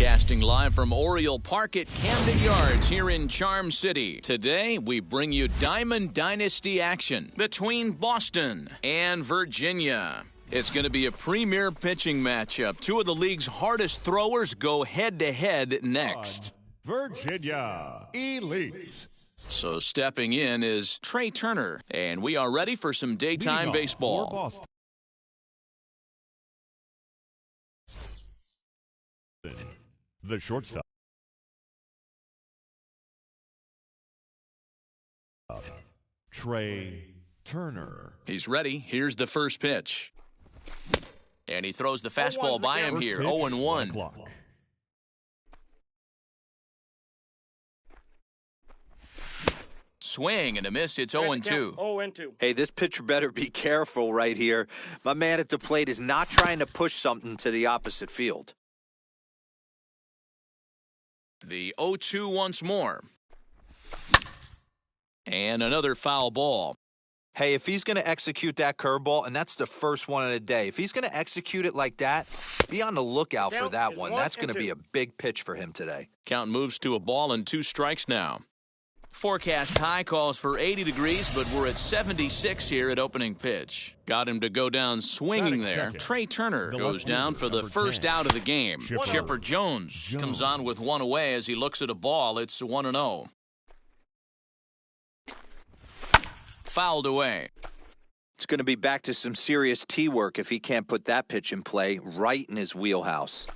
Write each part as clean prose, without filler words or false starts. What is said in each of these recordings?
Broadcasting live from Oriole Park at Camden Yards here in Charm City. Today, we bring you Diamond Dynasty action between Boston and Virginia. It's going to be a premier pitching matchup. Two of the league's hardest throwers go head-to-head next. Virginia Elite. So stepping in is Trey Turner, and we are ready for some daytime baseball. The shortstop. Trey Turner. He's ready. Here's the first pitch. And he throws the fastball by him here, 0-1. Swing and a miss, it's 0-2. 0-2. Hey, this pitcher better be careful right here. My man at the plate is not trying to push something to the opposite field. The 0-2 once more. And another foul ball. Hey, if he's going to execute that curveball, and that's the first one of the day, if he's going to execute it like that, be on the lookout for that one. That's going to be a big pitch for him today. Count moves to a ball and 2 strikes now. Forecast high calls for 80 degrees, but we're at 76 here at opening pitch. Got him to go down swinging there. Trey Turner goes down for the first out of the game. Chipper Jones comes on with one away as he looks at a ball. It's 1-0. Fouled away. It's going to be back to some serious tee work if he can't put that pitch in play right in his wheelhouse.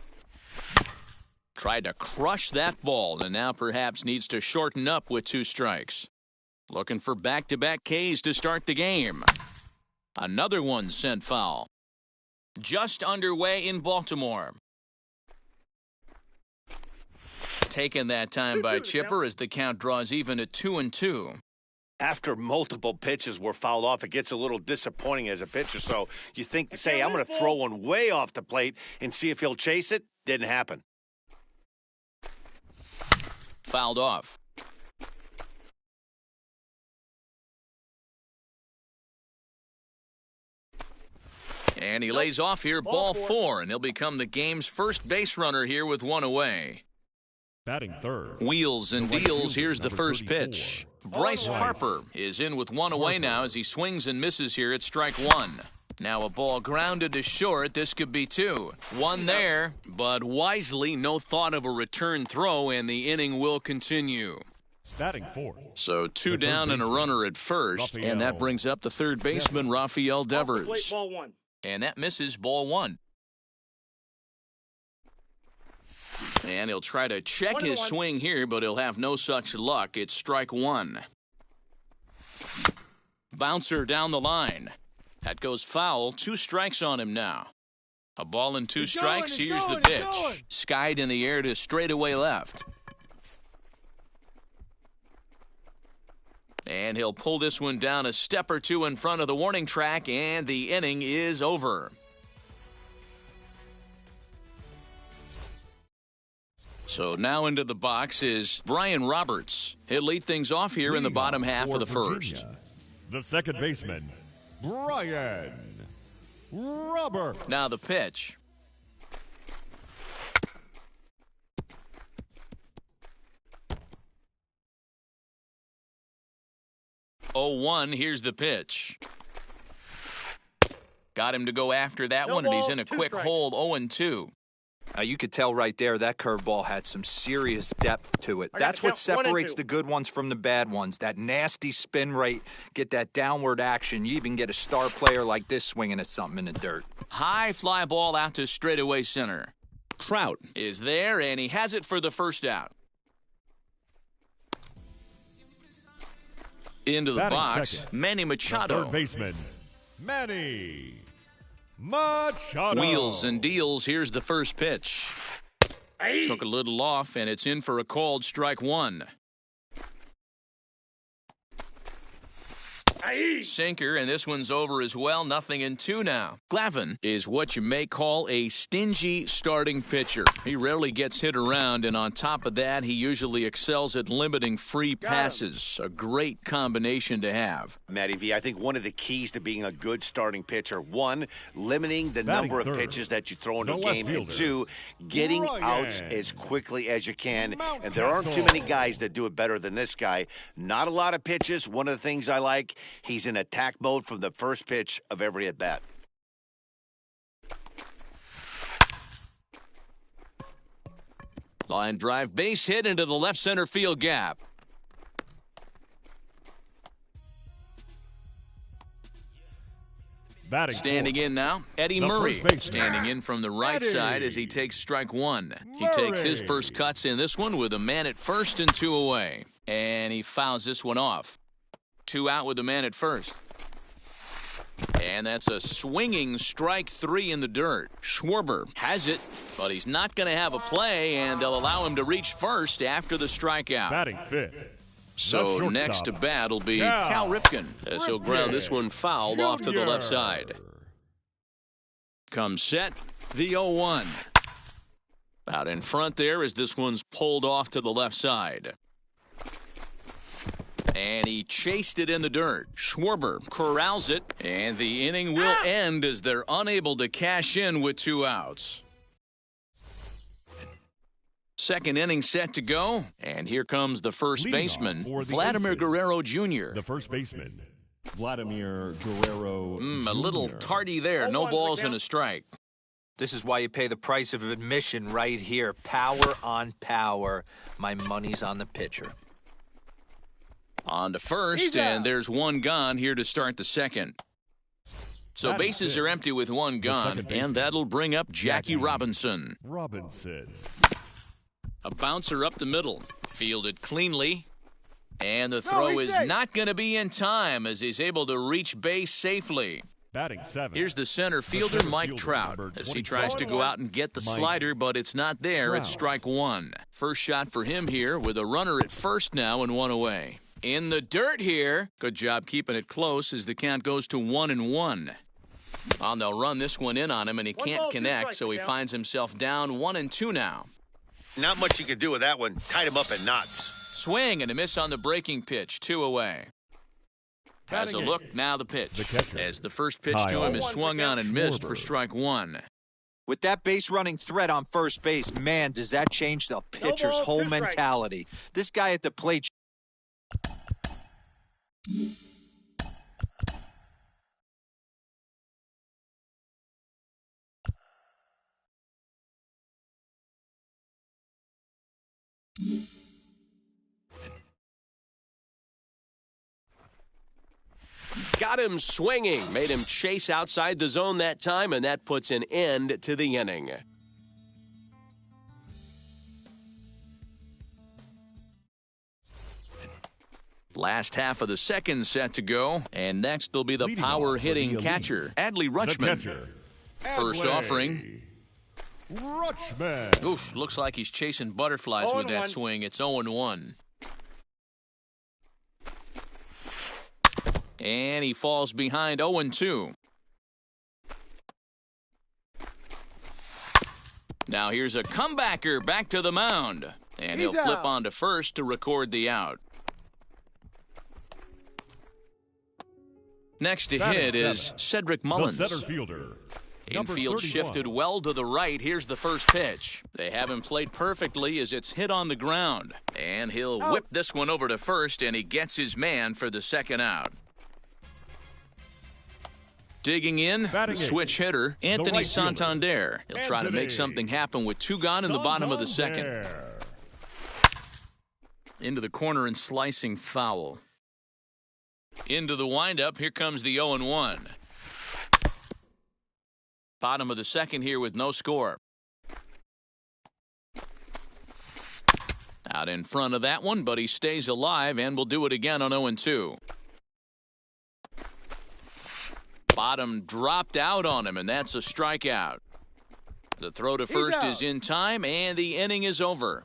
Tried to crush that ball and now perhaps needs to shorten up with 2 strikes. Looking for back-to-back Ks to start the game. Another one sent foul. Just underway in Baltimore. Taken that time by Chipper as the count draws even at 2-2. After multiple pitches were fouled off, it gets a little disappointing as a pitcher. So you think, say, I'm going to throw one way off the plate and see if he'll chase it. Didn't happen. Fouled off. And he lays off here, ball 4, and he'll become the game's first base runner here with 1 away. Batting third. Wheels and deals. Here's the first pitch. Bryce Harper is in with 1 away now as he swings and misses here at strike 1. Now a ball grounded to short. This could be 2. 1 there, but wisely no thought of a return throw, and the inning will continue. Batting fourth. So 2 down and a runner at first, and that brings up the third baseman, Rafael Devers. Ball 1. And that misses, ball 1. And he'll try to check his swing here, but he'll have no such luck. It's strike 1. Bouncer down the line. That goes foul. 2 strikes on him now. A ball and 2 strikes. Here's the pitch. Skied in the air to straightaway left. And he'll pull this one down a step or 2 in front of the warning track, and the inning is over. So now into the box is Brian Roberts. He'll lead things off here in the bottom half of the first. Virginia, the second baseman, Brian Roberts. Now the pitch. Oh, 1, here's the pitch. Got him to go after that one, and he's in a quick hold, 0-2. You could tell right there that curveball had some serious depth to it. That's what separates the good ones from the bad ones. That nasty spin rate, get that downward action. You even get a star player like this swinging at something in the dirt. High fly ball out to straightaway center. Trout is there, and he has it for the first out. Into the Batting box, second, Manny the Machado. third baseman, Manny Machado. Wheels and deals. Here's the first pitch. Took a little off, and it's in for a called strike 1. Sinker, and this one's over as well. 0-2 now. Glavine is what you may call a stingy starting pitcher. He rarely gets hit around, and on top of that, he usually excels at limiting free passes. A great combination to have. Matty V, I think one of the keys to being a good starting pitcher, 1, limiting the Batting number of third, pitches that you throw into the a left game, and fielder, 2, getting Ryan outs as quickly as you can. And there aren't too many guys that do it better than this guy. Not a lot of pitches. One of the things I like, he's in attack mode from the first pitch of every at-bat. Line drive, base hit into the left center field gap. Batting Standing fourth, in now, Eddie the Murray. first baseman, Standing in from the right Eddie side as he takes strike 1. He takes his Murray. first cuts in this one with a man at first and 2 away. And he fouls this one off. 2 out with the man at first. And that's a swinging strike 3 in the dirt. Schwarber has it, but he's not going to have a play, and they'll allow him to reach first after the strikeout. batting fifth. So the next to shortstop, bat will be Cal Cal Ripken, as he'll ground this one fouled off to the left Jr. side. Comes set, the 0-1. Out in front there as this one's pulled off to the left side. And he chased it in the dirt. Schwarber corrals it, and the inning will end as they're unable to cash in with 2 outs. Second inning set to go, and here comes the first Leading baseman, off for the Vladimir Aces, Guerrero Jr. The first baseman, Vladimir Guerrero A little Jr. tardy there. No balls and a strike. This is why you pay the price of admission right here. Power on power. My money's on the pitcher. On to first, and there's one gone here to start the second. So That is bases it. are empty with one gone, second baseman, and that'll bring up Jackie Robinson. Robinson. A bouncer up the middle, fielded cleanly, and the throw is not going to be in time as he's able to reach base safely. Batting seventh. Here's the center fielder, center Mike fielder, Trout, number as he 27. tries to go out and get the Mike slider, but it's not there. It's Trout. strike 1. First shot for him here with a runner at first now and 1 away. In the dirt here. Good job keeping it close as the count goes to 1-1. Well, they'll run this one in on him, and he can't connect, so he finds himself down 1-2 now. Not much you can do with that one. Tied him up in knots. Swing and a miss on the breaking pitch. 2 away. Has a Batting look, eighth, now the pitch. the catcher, As the first pitch to Kyle him is swung on and missed for Schwarber. strike 1. With that base running threat on first base, man, does that change the pitcher's whole mentality. This guy at the plate. Got him swinging, made him chase outside the zone that time, and that puts an end to the inning. Last half of the second set to go, and next will be the Leading off for power-hitting the Elite, catcher, Adley The Rutschman. catcher, First Adley offering. Rutschman. Oof, looks like he's chasing butterflies with that swing. It's 0-1. And he falls behind 0-2. Now here's a comebacker back to the mound. And he'll flip on to first to record the out. Next to hit is Cedric Mullins. The center fielder. Infield shifted well to the right. Here's the first pitch. They have him played perfectly as it's hit on the ground. And he'll whip this one over to first, and he gets his man for the second out. Digging in, the switch hitter, Anthony Santander. He'll try to make something happen with two gone in the bottom of the second. Into the corner and slicing foul. Into the windup, here comes the 0-1. Bottom of the second here with no score. Out in front of that one, but he stays alive and will do it again on 0-2. Bottom dropped out on him, and that's a strikeout. The throw to first is in time, and the inning is over.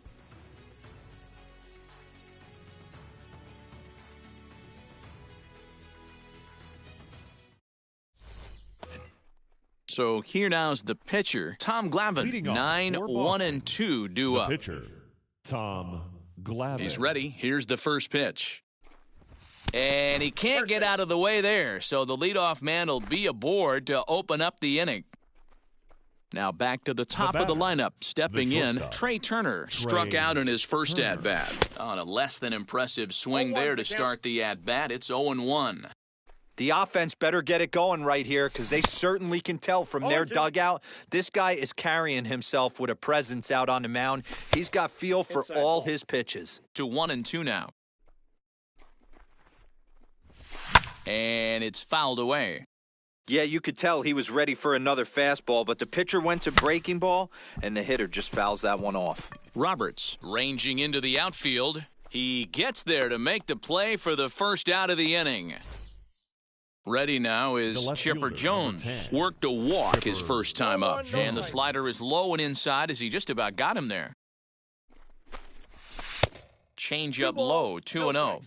So here now's the pitcher, Tom Glavine. 9-1-2 due up. Pitcher, Tom Glavine. He's ready. Here's the first pitch. And he can't get out of the way there, so the leadoff man will be aboard to open up the inning. Now back to the top of the lineup. Stepping in, Trey Turner struck out in his first at-bat. On a less than impressive swing there to start the at-bat. It's 0-1. The offense better get it going right here because they certainly can tell from their dugout. This guy is carrying himself with a presence out on the mound. He's got feel for all his pitches. To 1-2 now. And it's fouled away. Yeah, you could tell he was ready for another fastball, but the pitcher went to breaking ball, and the hitter just fouls that one off. Roberts ranging into the outfield. He gets there to make the play for the first out of the inning. Ready now is Chipper Jones. Worked a walk his first time up. And the slider is low and inside as he just about got him there. Change up low, 2-0.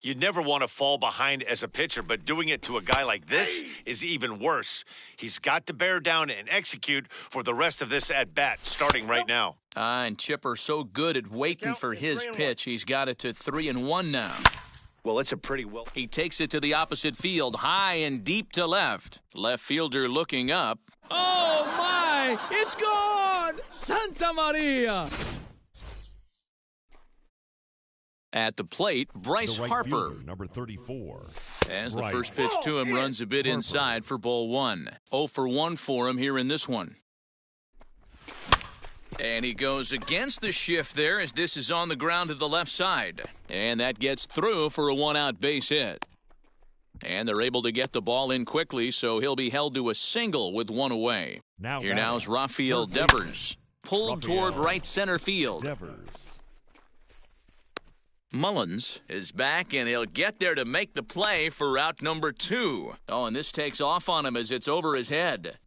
You never want to fall behind as a pitcher, but doing it to a guy like this is even worse. He's got to bear down and execute for the rest of this at-bat, starting right now. And Chipper so good at waiting for his pitch, he's got it to 3-1 now. Well, it's a pretty well. He takes it to the opposite field, high and deep to left. Left fielder looking up. Oh, my! It's gone! Santa Maria! At the plate, Bryce Harper. Fielder, number 34. As the first pitch to him runs a bit inside for ball one. 0-for-1 for him here in this one. And he goes against the shift there as this is on the ground to the left side. And that gets through for a one-out base hit. And they're able to get the ball in quickly, so he'll be held to a single with one away. Here now is Rafael Devers. Pulled toward right center field. Mullins is back, and he'll get there to make the play for out number 2. Oh, and this takes off on him as it's over his head.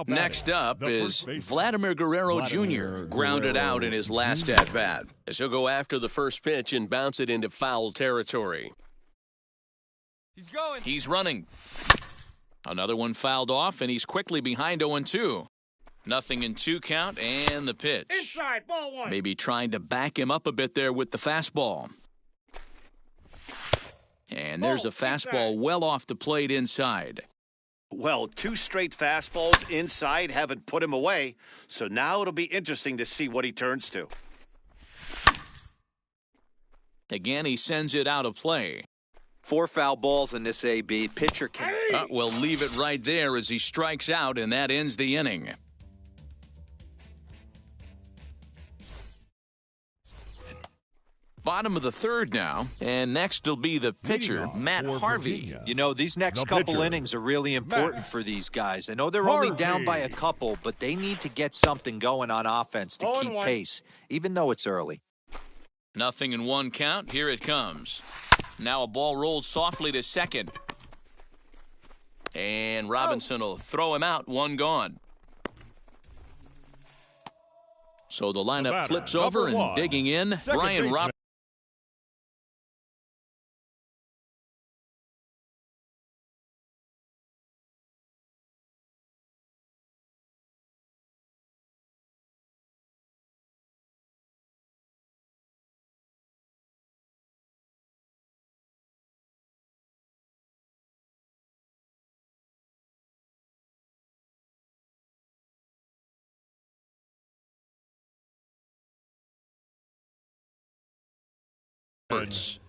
Next up is Vladimir Guerrero Jr., grounded out in his last at-bat. As he'll go after the first pitch and bounce it into foul territory. He's running. Another one fouled off, and he's quickly behind 0-2. Nothing in 2 count, and the pitch. Inside, ball 1. Maybe trying to back him up a bit there with the fastball. And there's a fastball well off the plate inside. Well, 2 straight fastballs inside haven't put him away, so now it'll be interesting to see what he turns to. Again, he sends it out of play. 4 foul balls in this AB. Pitcher can... We'll leave it right there as he strikes out, and that ends the inning. Bottom of the third now, and next will be the pitcher, Matt Harvey. You know, these next couple innings are really important for these guys. I know they're only down by a couple, but they need to get something going on offense to keep pace, even though it's early. Nothing in 1 count. Here it comes. Now a ball rolled softly to second. And Robinson will throw him out, 1 gone. So the lineup flips over and digging in, Brian Robinson.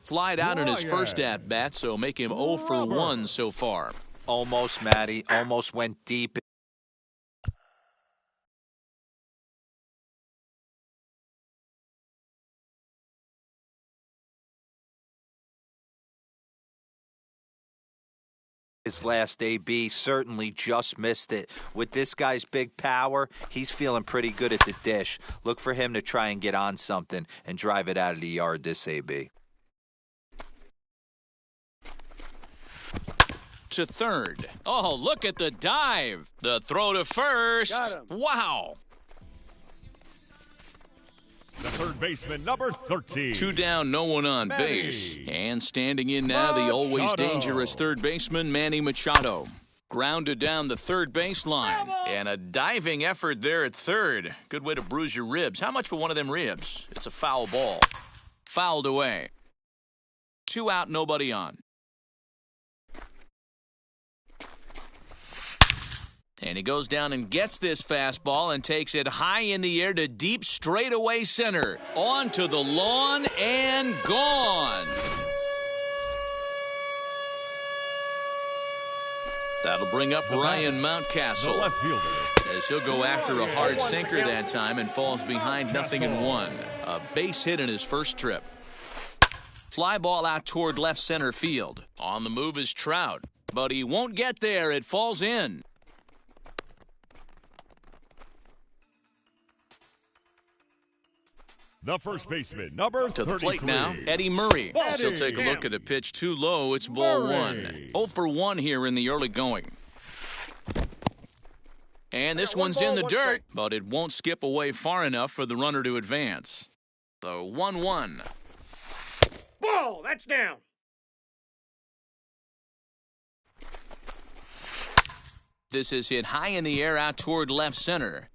Flied out in his first at-bat, so make him 0 for 1 so far. Almost, Matty. Almost went deep. His last AB certainly just missed it. With this guy's big power, he's feeling pretty good at the dish. Look for him to try and get on something and drive it out of the yard this AB. To third. Oh, look at the dive. The throw to first. Wow. The third baseman, number 13. 2 down, no one on base. And standing in now, the always dangerous third baseman, Manny Machado. Grounded down the third baseline. And a diving effort there at third. Good way to bruise your ribs. How much for one of them ribs? It's a foul ball. Fouled away. 2 out, nobody on. And he goes down and gets this fastball and takes it high in the air to deep straightaway center. On to the lawn and gone. That'll bring up Ryan Mountcastle, The left fielder. as he'll go after a hard sinker that time and falls behind 0-1. A base hit in his first trip. Fly ball out toward left center field. On the move is Trout, but he won't get there. It falls in. The first baseman, number To 33. the plate now, Eddie Murray. As he'll take a look at a pitch too low. It's ball Murray. 1. 0 for 1 here in the early going. And this one's in the dirt, but it won't skip away far enough for the runner to advance. The 1-1. Ball, that's down. This is hit high in the air out toward left center.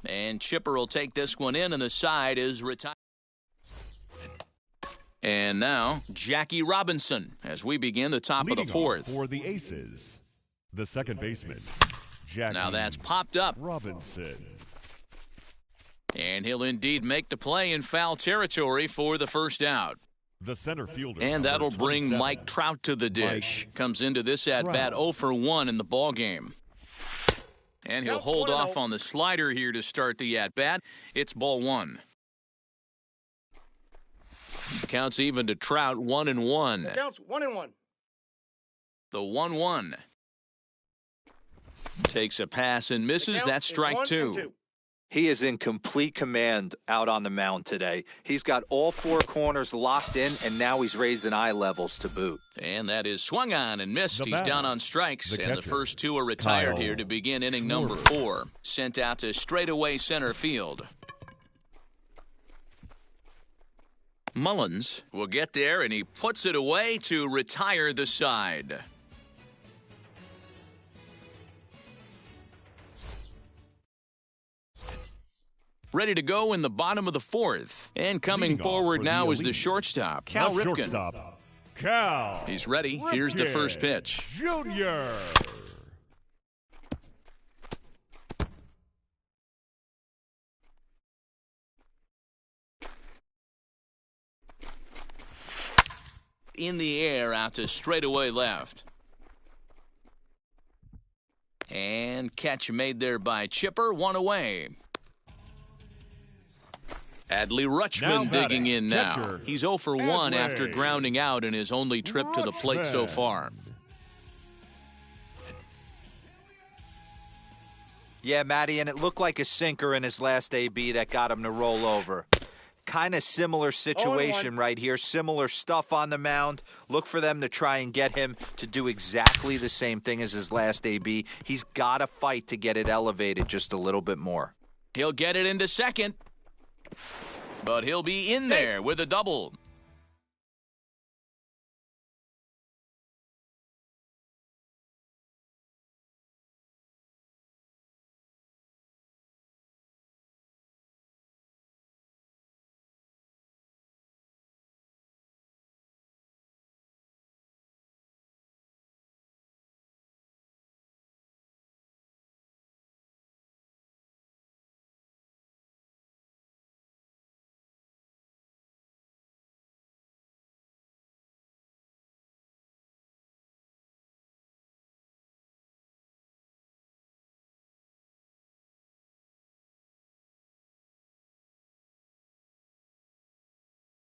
And Chipper will take this one in, and the side is retired. And now, Jackie Robinson, as we begin the top Leading of the fourth. off for the Aces, the second baseman, Jackie Now that's popped up, Robinson. and he'll indeed make the play in foul territory for the first out. The center fielder. And number that'll bring 27. Mike Trout to the dish. Comes into this at-bat 0 for 1 in the ballgame. And he'll hold off on the slider here to start the at-bat. It's ball 1. Counts even to Trout, 1-1. Counts 1-1. The 1-1. Takes a pass and misses. That's strike 2. He is in complete command out on the mound today. He's got all 4 corners locked in, and now he's raising eye levels to boot. And that is swung on and missed. The He's batter, down on strikes, the and the catcher, first 2 are retired Kyle here to begin inning number Schwarber. 4. Sent out to straightaway center field. Mullins will get there, and he puts it away to retire the side. Ready to go in the bottom of the fourth. And coming Leading off forward for now the is the Elite. shortstop, Cal The Ripken. shortstop, Cal. He's ready. Here's the first Ripken pitch. Junior. In the air out to straightaway left. And catch made there by Chipper, 1 away. Adley Now Rutschman digging batting, in now. catcher, He's 0 for 1 Adley. after grounding out in his only trip to the plate so Rutschman. far. Yeah, Matty, and it looked like a sinker in his last AB that got him to roll over. Kind of similar situation right here. Similar stuff on the mound. Look for them to try and get him to do exactly the same thing as his last AB. He's got to fight to get it elevated just a little bit more. He'll get it into second. But he'll be in there with a double.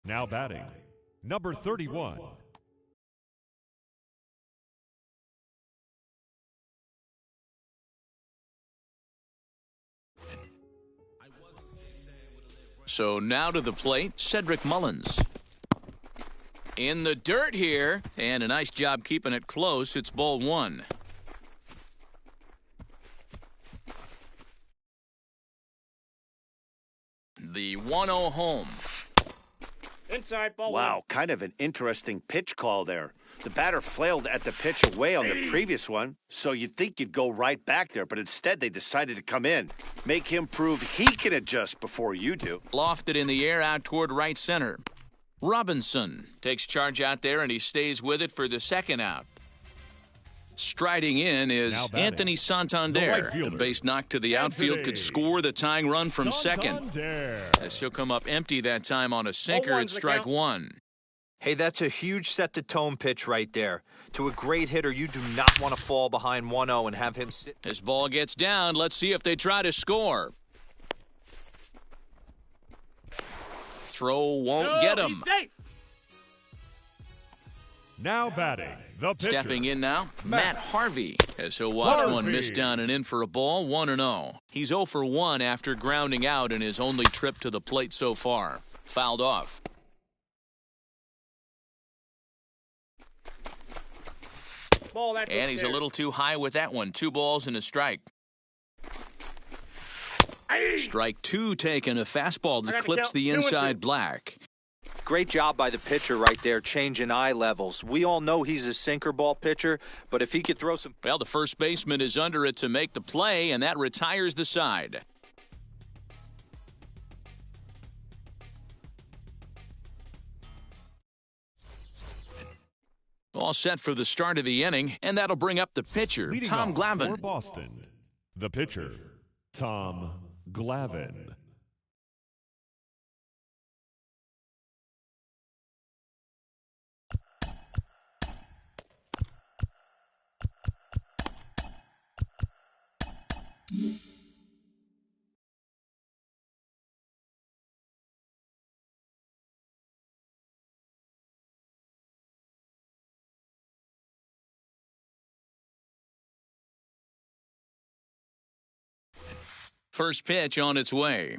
Now batting, number 31. So now to the plate, Cedric Mullins. In the dirt here, and a nice job keeping it close. It's ball one. The 1-0 home. Inside ball. Wow, kind of an interesting pitch call there. The batter flailed at the pitch away on the previous one, so you'd think you'd go right back there, but instead they decided to come in. Make him prove he can adjust before you do. Lofted in the air out toward right center. Robinson takes charge out there, and he stays with it for the second out. Striding in is Anthony Santander. A base knock to the outfield could score the tying run from second. As he'll come up empty that time on a sinker at strike one. Hey, that's a huge set-the-tone pitch right there. To a great hitter, you do not want to fall behind 1-0 and have him sit. As ball gets down, let's see if they try to score. Throw won't get him. He's safe. Now batting, the pitcher. Stepping in now, Matt Harvey, as he'll watch one miss down and in for a ball, 1-0. He's 0 for 1 after grounding out in his only trip to the plate so far. Fouled off. Ball, that's And he's a little too high with that one. 2 balls and a strike. Strike 2 taken, a fastball that clips the inside black. Great job by the pitcher right there, changing eye levels. We all know he's a sinker ball pitcher, but if he could throw some... Well, the first baseman is under it to make the play, and that retires the side. All set for the start of the inning, and that'll bring up the pitcher, Leading Tom off Glavine. for Boston, the pitcher, Tom Glavine. First pitch on its way.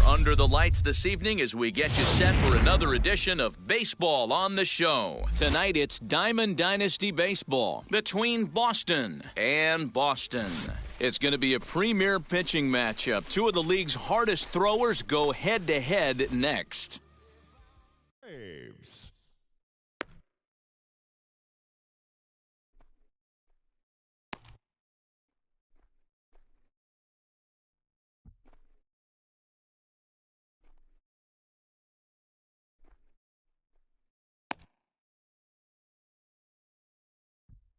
Under the lights this evening as we get you set for another edition of Baseball on the Show. Tonight it's Diamond Dynasty Baseball between Boston and Boston. It's going to be a premier pitching matchup. Two of the league's hardest throwers go head-to-head next. Braves.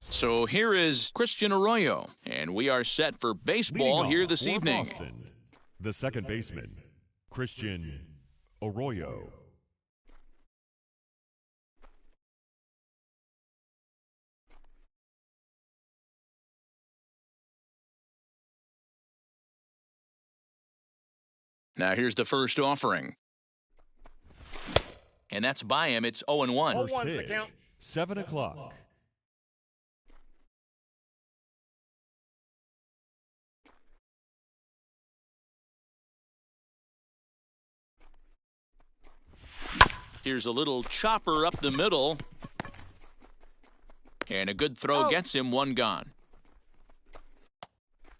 So here is Christian Arroyo, and we are set for baseball Leading here off this for evening. Boston, the second baseman, Christian Arroyo. Now here's the first offering. And that's by him. It's 0-1. First 0-1's the pitch, count. 7 o'clock. Here's a little chopper up the middle. And a good throw gets him, one gone.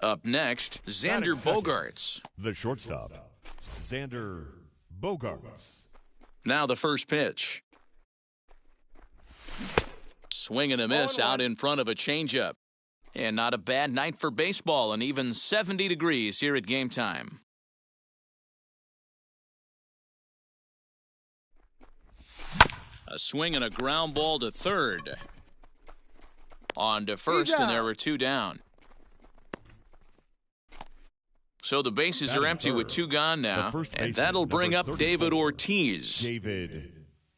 Up next, Xander Bogaerts. The shortstop, Xander Bogaerts. Now the first pitch. Swing and a miss 0-1. out in front of a changeup. And not a bad night for baseball, and even 70 degrees here at game time. A swing and a ground ball to third. On to first, and there were two down. So the bases are Batting empty with third, two gone now, the first and baseman, that'll bring number up David 34, Ortiz. David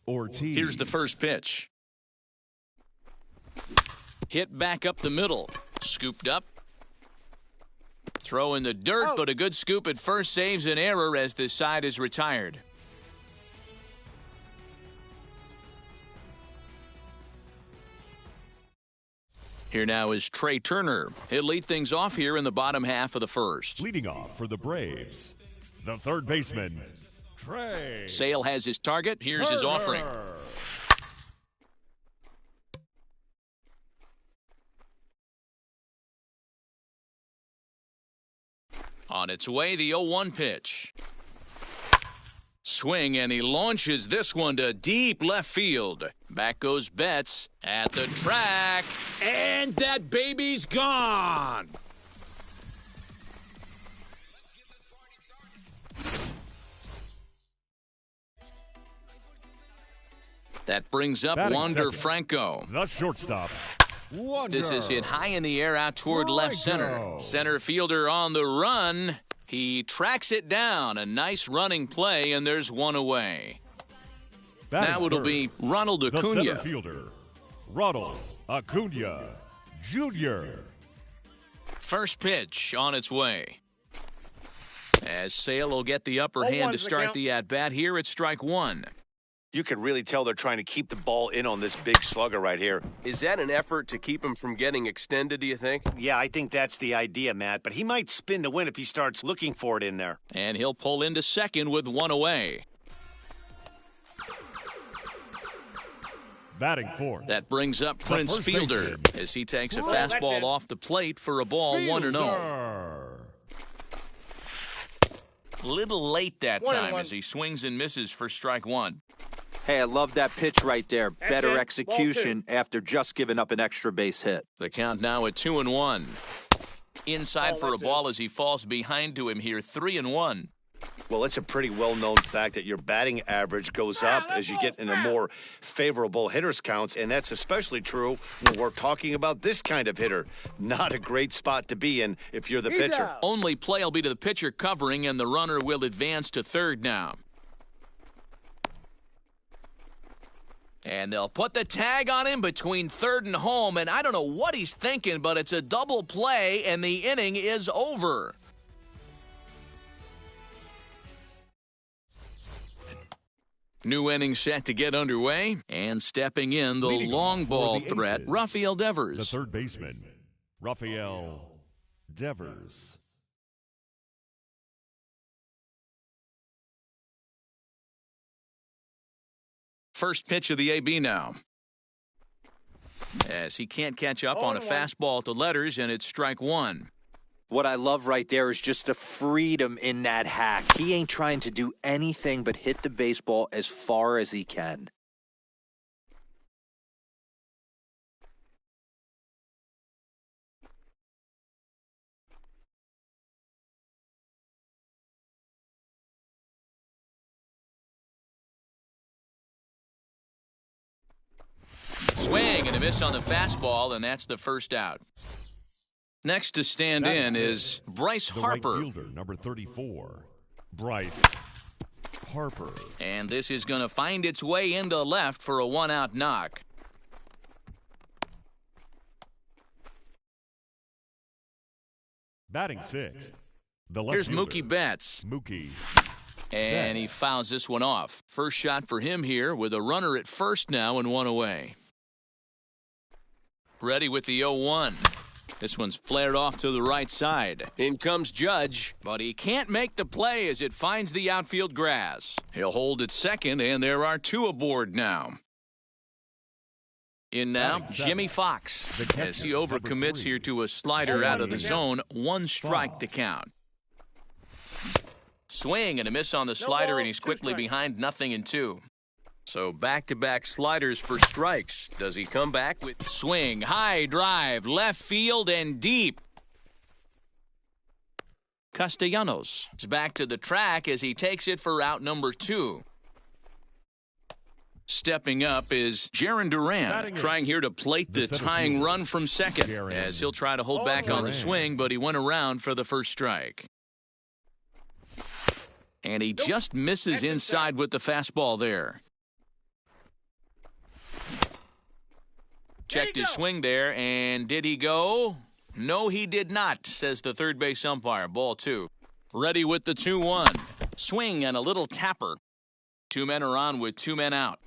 Ortiz. Here's the first pitch. Hit back up the middle. Scooped up. Throw in the dirt, but a good scoop at first saves an error as this side is retired. Here now is Trey Turner. He'll lead things off here in the bottom half of the first. Leading off for the Braves, the third baseman, Trey Sale has his target. Here's his offering. Turner. On its way, the 0-1 pitch. Swing, and he launches this one to deep left field. Back goes Betts at the track, and that baby's gone. That brings up Batting Wander second, Franco. The shortstop, Wander. This is hit high in the air out toward left center. Franco. Center fielder on the run. He tracks it down. A nice running play, and there's one away. Batting Now it'll third, be Ronald the center Acuna. fielder, Ronald Acuna Jr. First pitch on its way. As Sale will get the upper 0-1's hand to the start count. the at-bat here at strike one. You can really tell they're trying to keep the ball in on this big slugger right here. Is that an effort to keep him from getting extended, do you think? Yeah, I think that's the idea, Matt. But he might spin to win if he starts looking for it in there. And he'll pull into second with one away. Batting fourth, That brings up Prince first Fielder baseman. as he takes a Well, that's fastball it. off the plate for a ball 1-0. Fielder. Little late that 1-1. time as he swings and misses for strike one. Hey, I love that pitch right there. That's Better it. Ball execution after just giving up an extra base hit. The count now at 2-1. Inside Oh, for a that's ball as he falls behind to him here, 3-1. Well, it's a pretty well-known fact that your batting average goes up as you get into more favorable hitters counts, and that's especially true when we're talking about this kind of hitter. Not a great spot to be in if you're the pitcher. Only play will be to the pitcher covering, and the runner will advance to third now. And they'll put the tag on him between third and home, and I don't know what he's thinking, but it's a double play, and the inning is over. New inning set to get underway, and stepping in the Leading long off for ball the threat, Aces, Rafael the Devers. third baseman, Rafael Devers. First pitch of the AB now. As he can't catch up on a 0-1. fastball to letters, and it's strike one. What I love right there is just the freedom in that hack. He ain't trying to do anything but hit the baseball as far as he can. Swing swing and a miss on the fastball, and that's the first out. Next to stand in is Bryce Harper. Right fielder, number 34, Bryce Harper. And this is going to find its way into left for a one-out knock. Batting sixth, the left Here's fielder, Mookie Betts. Mookie. And he fouls this one off. First shot for him here with a runner at first now and one away. Ready with the 0-1. This one's flared off to the right side. In comes Judge. But he can't make the play as it finds the outfield grass. He'll hold at second, and there are two aboard now. In now, Jimmy Fox, as he overcommits here to a slider out of the zone. One strike to count. Swing and a miss on the slider, and he's quickly behind 0-2. So back-to-back sliders for strikes. Does he come back with Swing, high drive, left field and deep. Castellanos is back to the track as he takes it for out number 2. Stepping up is Jarren Duran, trying here to plate the tying run from second, as he'll try to hold back on the swing, but he went around for the first strike. And he just misses inside with the fastball there. Checked his swing there, and did he go? No, he did not, says the third base umpire. Ball 2. Ready with the 2-1. Swing and a little tapper. 2 men are on with 2 men out.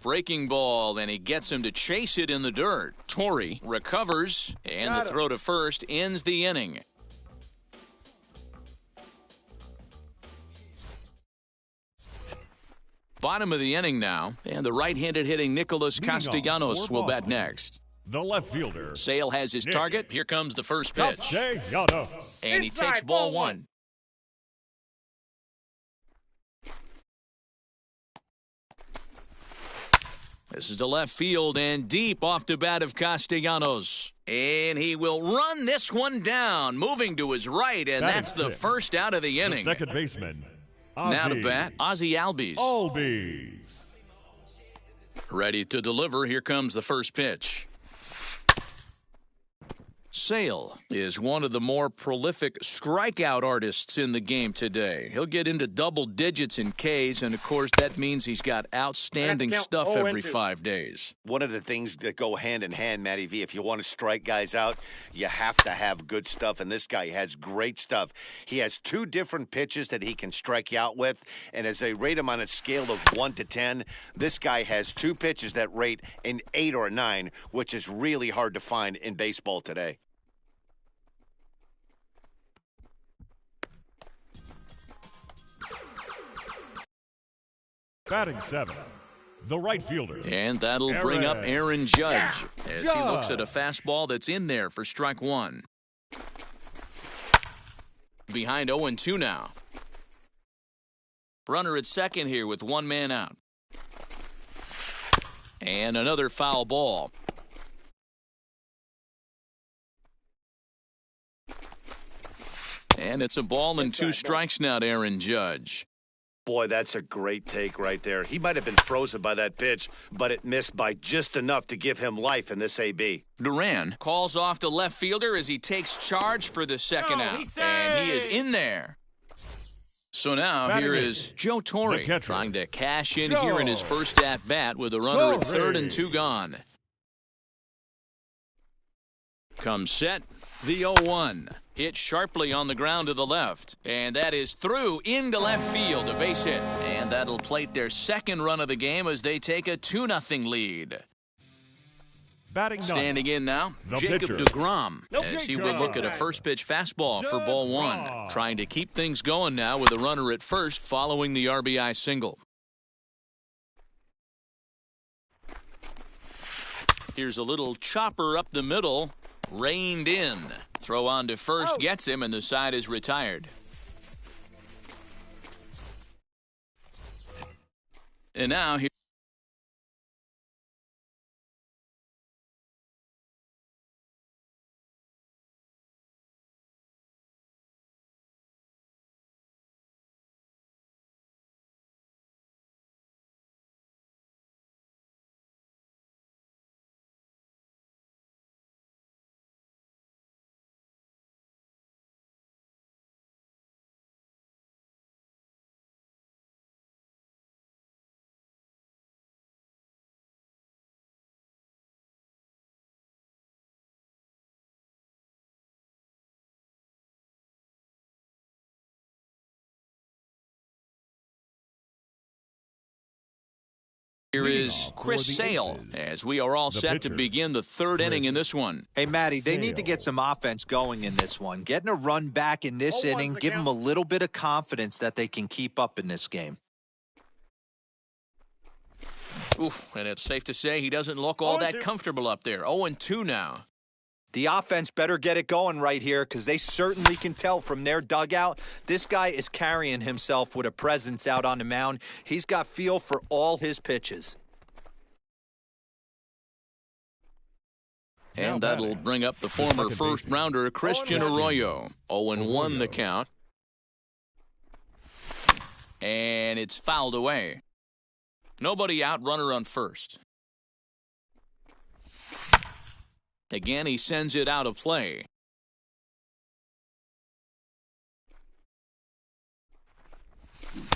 Breaking ball, and he gets him to chase it in the dirt. Torrey recovers, and the throw to first ends the inning. Bottom of the inning now, and the right-handed hitting Nicholas Castellanos will bat next. The left fielder, Sale has his target. Here comes the first pitch. Castellanos. And he takes ball 1. This is to left field and deep off the bat of Castellanos. And he will run this one down, moving to his right, and that's the first out of the inning. The second baseman, Ozzie Now to bat, Ozzie Albies. Albies. Ready to deliver. Here comes the first pitch. Sale is one of the more prolific strikeout artists in the game today. He'll get into double digits in Ks, and of course that means he's got outstanding stuff every 5 days. One of the things that go hand in hand, Matty V, if you want to strike guys out, you have to have good stuff, and this guy has great stuff. He has 2 different pitches that he can strike you out with, and as they rate him on a scale of 1 to 10, this guy has 2 pitches that rate an 8 or a 9, which is really hard to find in baseball today. Batting 7, the right fielder. And that'll bring up Aaron Judge as he looks at a fastball that's in there for strike 1. Behind 0-2 now. Runner at second here with 1 man out. And another foul ball. And it's a ball and 2 strikes now to Aaron Judge. Boy, that's a great take right there. He might have been frozen by that pitch, but it missed by just enough to give him life in this AB. Duran calls off the left fielder as he takes charge for the second out. And he is in there. So now here is Joe Torre trying to cash in here in his first at-bat with a runner at third and 2 gone. Comes set, the 0-1. Hit sharply on the ground to the left. And that is through into left field, a base hit. And that'll plate their second run of the game as they take a 2-0 lead. Batting Standing in now, Jacob pitcher. deGrom, as he will look at a first pitch fastball for ball 1. Trying to keep things going now with a runner at first following the RBI single. Here's a little chopper up the middle, reined in. Throw on to first gets him, and the side is retired. And now here. Here is Chris Sale, as we are all set to begin the third inning in this one. Hey, Matty, they need to get some offense going in this one. Getting a run back in this inning, give them a little bit of confidence that they can keep up in this game. Oof, and it's safe to say he doesn't look all that comfortable up there. 0-2 now. The offense better get it going right here because they certainly can tell from their dugout. This guy is carrying himself with a presence out on the mound. He's got feel for all his pitches. And that'll bring up the former first-rounder Christian Arroyo. 0-1 the count. And it's fouled away. Nobody out, runner on first. Again, he sends it out of play.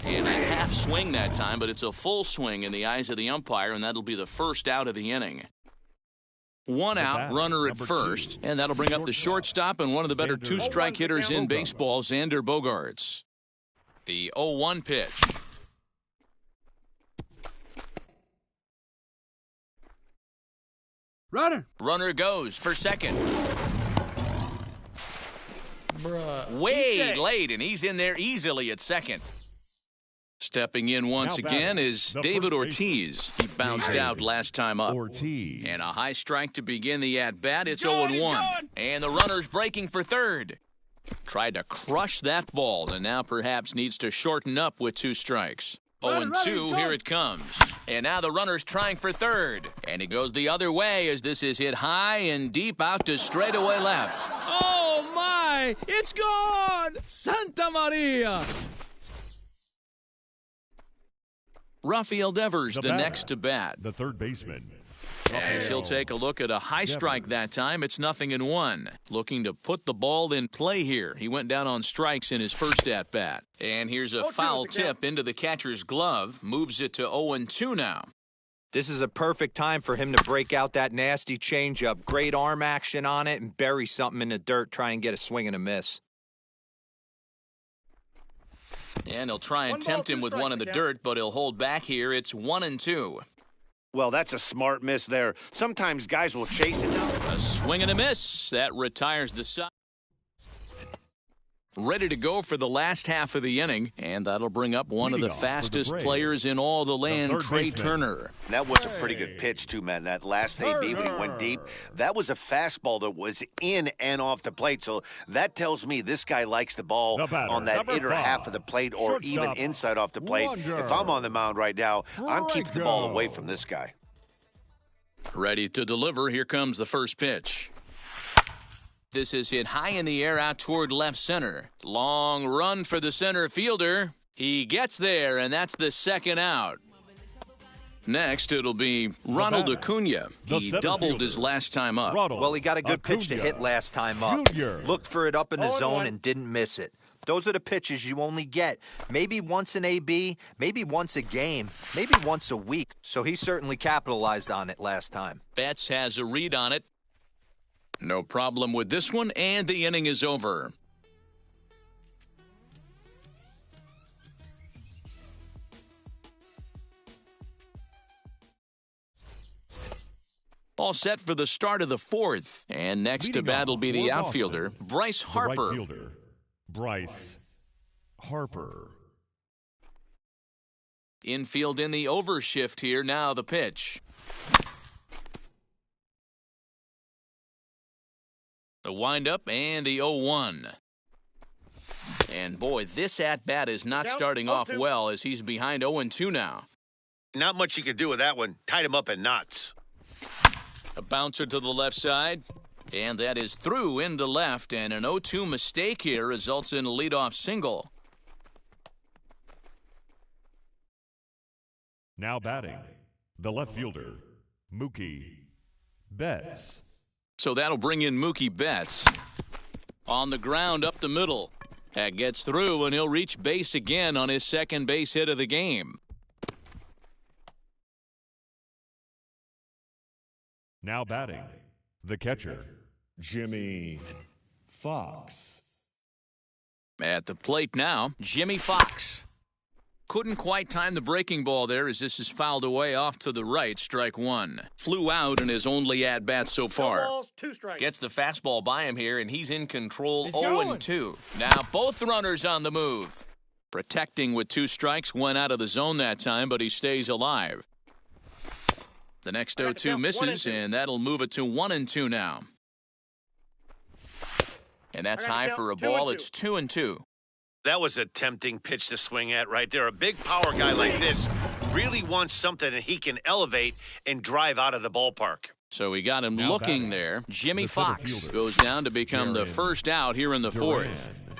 And a half swing that time, but it's a full swing in the eyes of the umpire, and that'll be the first out of the inning. One out, runner at first, and that'll bring up the shortstop and one of the better two-strike hitters in baseball, Xander Bogaerts. The 0-1 pitch. Runner goes for second. Way late, and he's in there easily at second. Stepping in once again is David Ortiz. He bounced out last time up. And a high strike to begin the at-bat. It's 0-1. And the runner's breaking for third. Tried to crush that ball, and now perhaps needs to shorten up with two strikes. 0-2, here it comes. And now the runner's trying for third. And he goes the other way as this is hit high and deep out to straightaway left. Oh, my! It's gone! Santa Maria! Rafael Devers, the next to bat. The third baseman. As he'll take a look at a high strike that time, it's 0-1. Looking to put the ball in play here. He went down on strikes in his first at-bat. And here's a foul tip into the catcher's glove. Moves it to 0-2 now. This is a perfect time for him to break out that nasty changeup. Great arm action on it and bury something in the dirt. Try and get a swing and a miss. And he'll try and tempt him with one in the dirt, but he'll hold back here. It's 1-2. Well, that's a smart miss there. Sometimes guys will chase it down. A swing and a miss. That retires the side. Ready to go for the last half of the inning, and that'll bring up one of the fastest players in all the land, Trey Turner. That was a pretty good pitch, too, man. That last AB when he went deep, that was a fastball that was in and off the plate. So that tells me this guy likes the ball on that inner half of the plate or even inside off the plate. If I'm on the mound right now, I'm keeping the ball away from this guy. Ready to deliver. Here comes the first pitch. This is hit high in the air out toward left center. Long run for the center fielder. He gets there, and that's the second out. Next, it'll be Ronald Acuna. He doubled his last time up. Well, he got a good pitch to hit last time up. Looked for it up in the zone and didn't miss it. Those are the pitches you only get maybe once an AB, maybe once a game, maybe once a week. So he certainly capitalized on it last time. Betts has a read on it. No problem with this one, and the inning is over. All set for the start of the fourth. And next to bat will be the outfielder, Bryce Harper. Right fielder, Bryce Harper. Infield in the overshift here. Now the pitch. The windup and the 0-1. And boy, this at-bat is not starting off well as he's behind 0-2 now. Not much you can do with that one. Tied him up in knots. A bouncer to the left side. And that is through into left. And an 0-2 mistake here results in a leadoff single. Now batting, the left fielder, Mookie Betts. So that'll bring in Mookie Betts. On the ground up the middle. That gets through, and he'll reach base again on his second base hit of the game. Now batting, the catcher, Jimmy Fox. At the plate now, Jimmy Fox. Couldn't quite time the breaking ball there as this is fouled away off to the right, strike one. Flew out in his only at-bat so far. 2 balls, 2 strikes. Gets the fastball by him here, and he's in control 0-2. Now both runners on the move. Protecting with 2 strikes, went out of the zone that time, but he stays alive. The next 0-2 misses, and that'll move it to 1-2 now. And that's high for a ball. It's 2-2. That was a tempting pitch to swing at right there. A big power guy like this really wants something that he can elevate and drive out of the ballpark. So we got him Now looking batting, there. Jimmy the center Fox fielder, goes down to become the Jarren first out here in the fourth. Duran.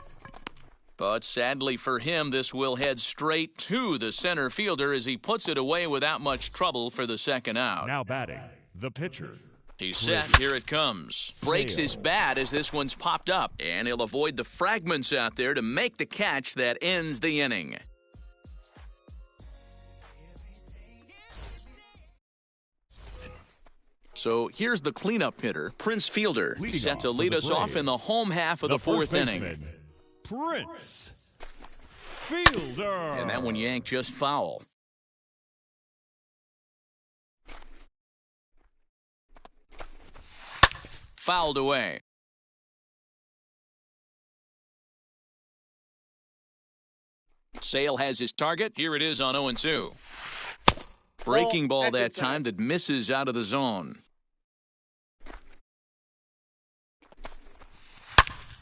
But sadly for him, this will head straight to the center fielder as he puts it away without much trouble for the second out. Now batting, the pitcher. He's set. Here it comes. Breaks his bat as this one's popped up, and he'll avoid the fragments out there to make the catch that ends the inning. So here's the cleanup hitter, Prince Fielder. Leading He's set off to for lead the us off Braves, in the home half of the first fourth inning. baseman, Prince Fielder. And that one yanked just foul. Fouled away. Sale has his target. Here it is on 0-2. Breaking ball that time that misses out of the zone.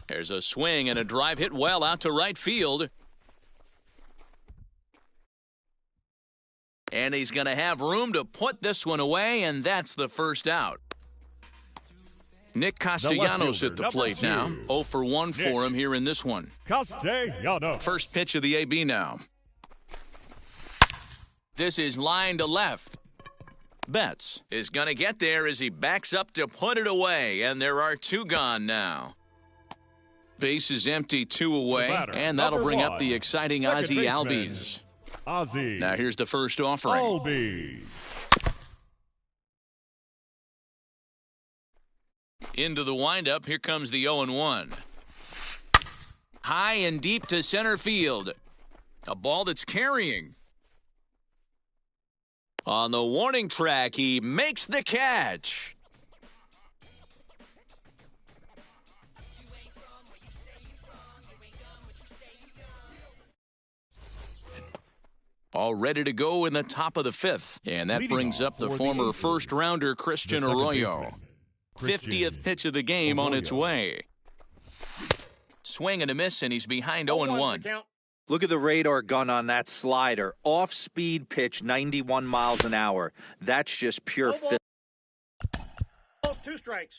There's a swing and a drive hit well out to right field. And he's going to have room to put this one away, and that's the first out. Nick Castellanos at the plate now. 0 for 1 for him here in this one. Castellanos. First pitch of the AB now. This is line to left. Betts is going to get there as he backs up to put it away, and there are 2 gone now. Base is empty, 2 away, and that'll bring up the exciting Ozzie Albies. Ozzie. Now here's the first offering. Albies. Into the windup, here comes the 0-1. High and deep to center field. A ball that's carrying. On the warning track, he makes the catch. All ready to go in the top of the 5th. And that Leading brings off up the for the former Angels, first-rounder Christian the second Arroyo. baseman, 50th pitch of the game on its way. Swing and a miss, and he's behind 0-1. Look at the radar gun on that slider. Off-speed pitch, 91 miles an hour. That's just pure fit. 2 strikes.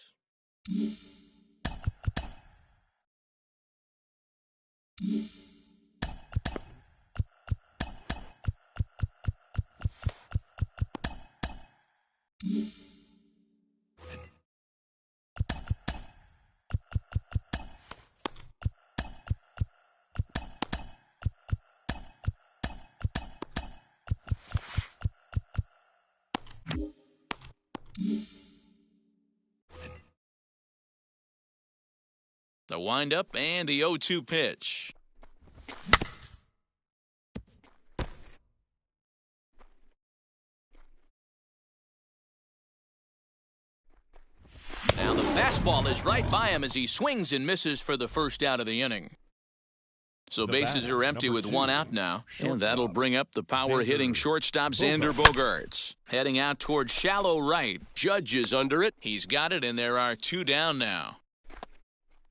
The windup and the 0-2 pitch. Now the fastball is right by him as he swings and misses for the first out of the inning. So bases are empty with 1 out now, and that'll bring up the power-hitting shortstop Xander Bogaerts. Heading out towards shallow right. Judge is under it. He's got it, and there are 2 down now.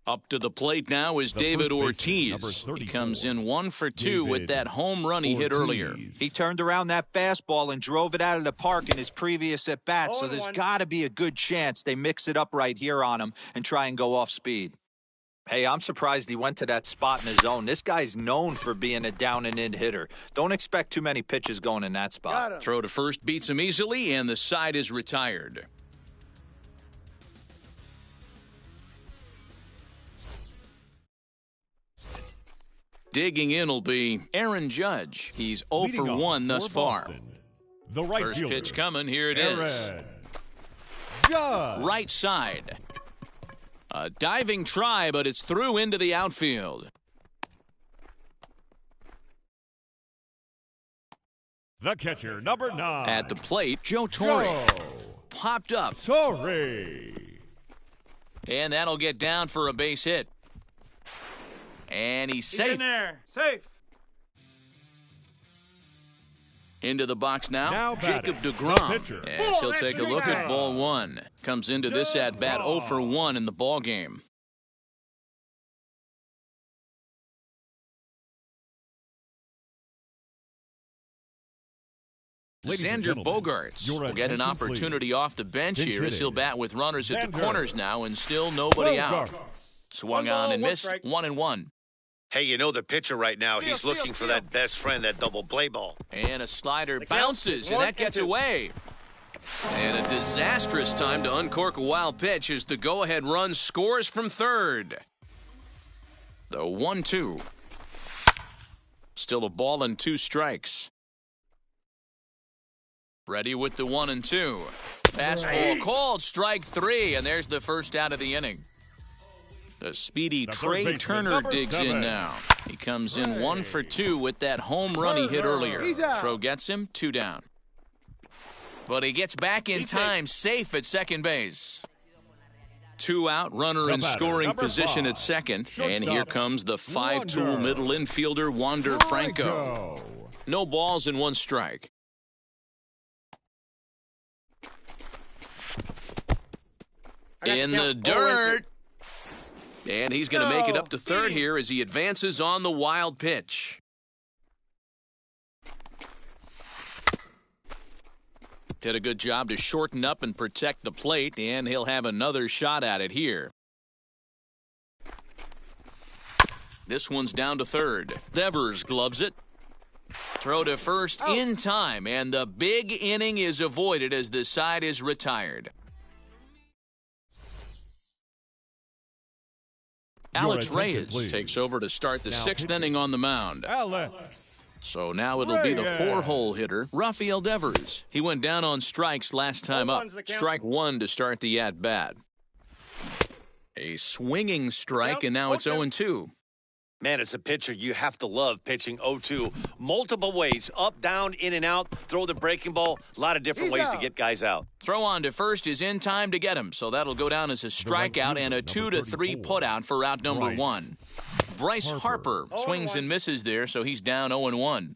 Up to the plate now is The David first baseman, number Ortiz. 34, He comes in 1 for 2 with David that home run he hit earlier. Ortiz. He turned around that fastball and drove it out of the park in his previous at-bat, so there's 0-1. got to be a good chance they mix it up right here on him and try and go off speed. Hey, I'm surprised he went to that spot in his zone. This guy's known for being a down-and-in hitter. Don't expect too many pitches going in that spot. Throw to first beats him easily, and the side is retired. Digging in will be Aaron Judge. He's 0 Leading for off 1 thus for far. Boston, the right First fielder, pitch coming. Here it is. Aaron Judge. Right side. A diving try, but it's through into the outfield. The catcher, number 9. At the plate, Joe Torre. Joe Popped up. Torre. And that'll get down for a base hit. And he's safe. In there. Safe. Into the box now Jacob batting, deGrom. As he'll take a that's look at right. ball 1. Comes into this at-bat 0 for 1 in the ball game. Xander Bogaerts will get an opportunity off the bench here as he'll bat with runners at the corners now and still nobody out. Swung on and missed, 1-1. Hey, you know the pitcher right now, he's looking for that best friend, that double play ball. And a slider bounces, and that gets away. And a disastrous time to uncork a wild pitch as the go-ahead run scores from third. The 1-2. Still a ball and 2 strikes. Ready with the 1 and 2. Fastball called, strike 3, and there's the first out of the inning. The speedy Trey Turner digs in now. He comes in 1 for 2 with that home run he hit earlier. Throw gets him, 2 down. But he gets back in time, safe at second base. 2 out, runner in scoring position at second. And here comes the 5-tool middle infielder, Wander Franco. No balls and 1 strike. In the dirt. And he's going to make it up to third here as he advances on the wild pitch. Did a good job to shorten up and protect the plate, and he'll have another shot at it here. This one's down to third. Devers gloves it. Throw to first in time, and the big inning is avoided as the side is retired. Alex Reyes takes over to start the 6th inning on the mound. Alex. So now it'll be the 4-hole hitter, Rafael Devers. He went down on strikes last time up. Strike 1 to start the at-bat. A swinging strike, and now it's 0-2. Man, as a pitcher, you have to love pitching 0-2. Multiple ways, up, down, in and out, throw the breaking ball. A lot of different ways to get guys out. Throw on to first is in time to get him, so that'll go down as a strikeout and a 2-3 putout for out number 1. Bryce Harper swings and misses there, so he's down 0-1.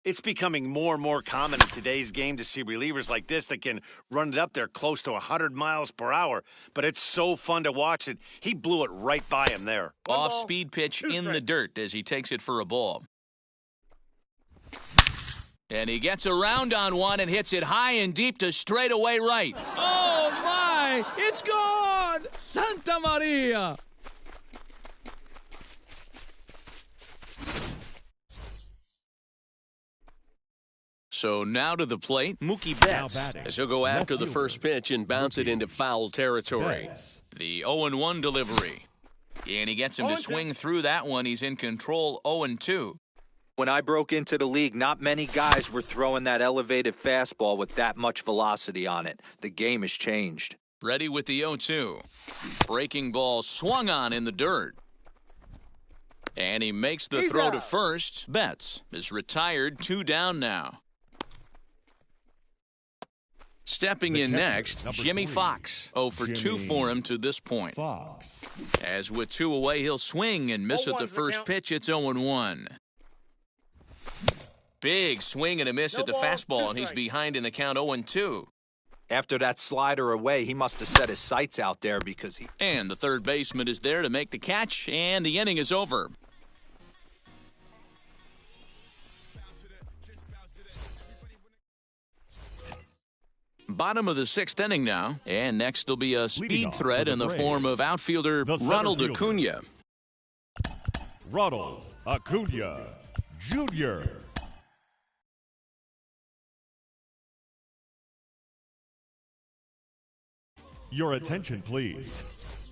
It's becoming more and more common in today's game to see relievers like this that can run it up there close to 100 miles per hour. But it's so fun to watch it. He blew it right by him there. Off-speed pitch in the dirt as he takes it for a ball. And he gets around on one and hits it high and deep to straightaway right. Oh, my! It's gone! Santa Maria! So now to the plate, Mookie Betts, as he'll go after the first pitch and bounce it into foul territory. The 0-1 delivery. And he gets him to swing through that one. He's in control, 0-2. When I broke into the league, not many guys were throwing that elevated fastball with that much velocity on it. The game has changed. Ready with the 0-2. Breaking ball swung on in the dirt. And he makes the throw to first. Betts is retired, 2 down now. Stepping in next, Jimmy Fox. 0 for 2 for him to this point. As with 2 away, he'll swing and miss at the first pitch. It's 0-1. Big swing and a miss at the fastball, and he's behind in the count 0-2. After that slider away, he must have set his sights out there because he... And the third baseman is there to make the catch, and the inning is over. Bottom of the 6th inning now, and next will be a speed threat in the form of outfielder Ronald Acuna. Ronald Acuna Jr. Your attention, please.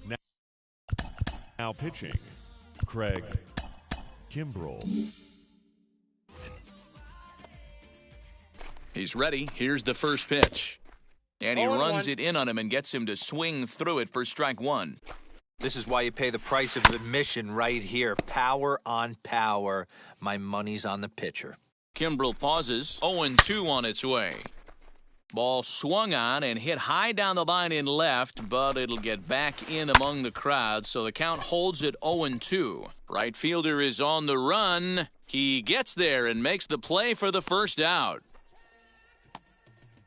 Now pitching, Craig Kimbrell. He's ready. Here's the first pitch. And he runs it in on him and gets him to swing through it for strike 1. This is why you pay the price of admission right here. Power on power. My money's on the pitcher. Kimbrel pauses, 0-2 on its way. Ball swung on and hit high down the line in left, but it'll get back in among the crowd, so the count holds at 0-2. Right fielder is on the run. He gets there and makes the play for the first out.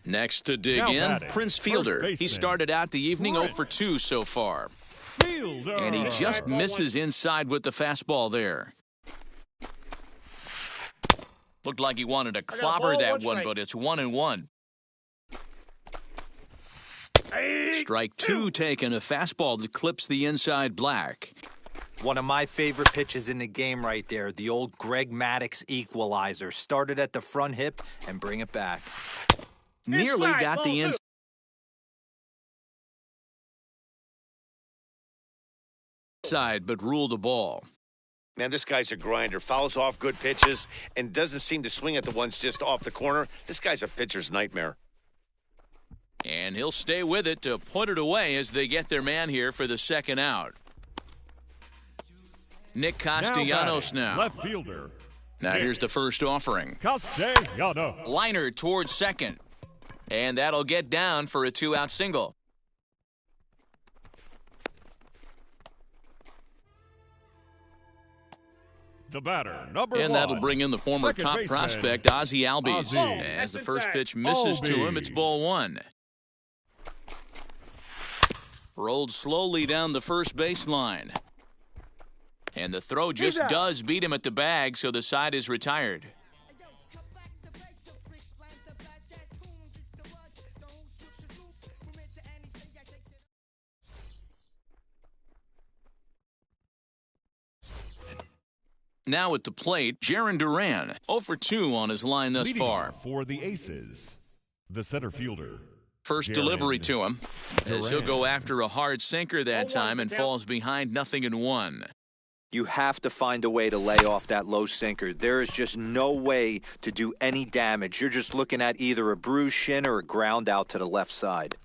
Next to dig Now in, batting, Prince Fielder. first He baseman, started out the evening Prince 0-2 so far. Fielder. And he just misses inside with the fastball there. Looked like he wanted to clobber ball, that one one, strike. but it's 1-1. Strike two taken, a fastball that clips the inside black. One of my favorite pitches in the game right there, the old Greg Maddux equalizer. Started at the front hip and bring it back. Nearly Inside, got ball the two. inside, but ruled the ball. Man, this guy's a grinder. Fouls off good pitches and doesn't seem to swing at the ones just off the corner. This guy's a pitcher's nightmare. And he'll stay with it to put it away as they get their man here for the second out. Nick Castellanos batting, now. Left fielder. Now here's the first offering. Castellanos. Liner towards second. And that'll get down for a 2-out single. The batter, number And 1. that'll bring in the former Second top baseman, prospect, Ozzie Albies. Ozzie. As the That's first inside. pitch misses to him, it's Albies. ball one. Rolled slowly down the first baseline. And the throw just does beat him at the bag, so the side is retired. Now at the plate, Jarren Duran, 0-2 on his line thus Leading far. for the Aces, the center fielder. First Jarren delivery to him, as he'll Duran. go after a hard sinker that time and falls behind 0-1. You have to find a way to lay off that low sinker. There is just no way to do any damage. You're just looking at either a bruised shin or a ground out to the left side.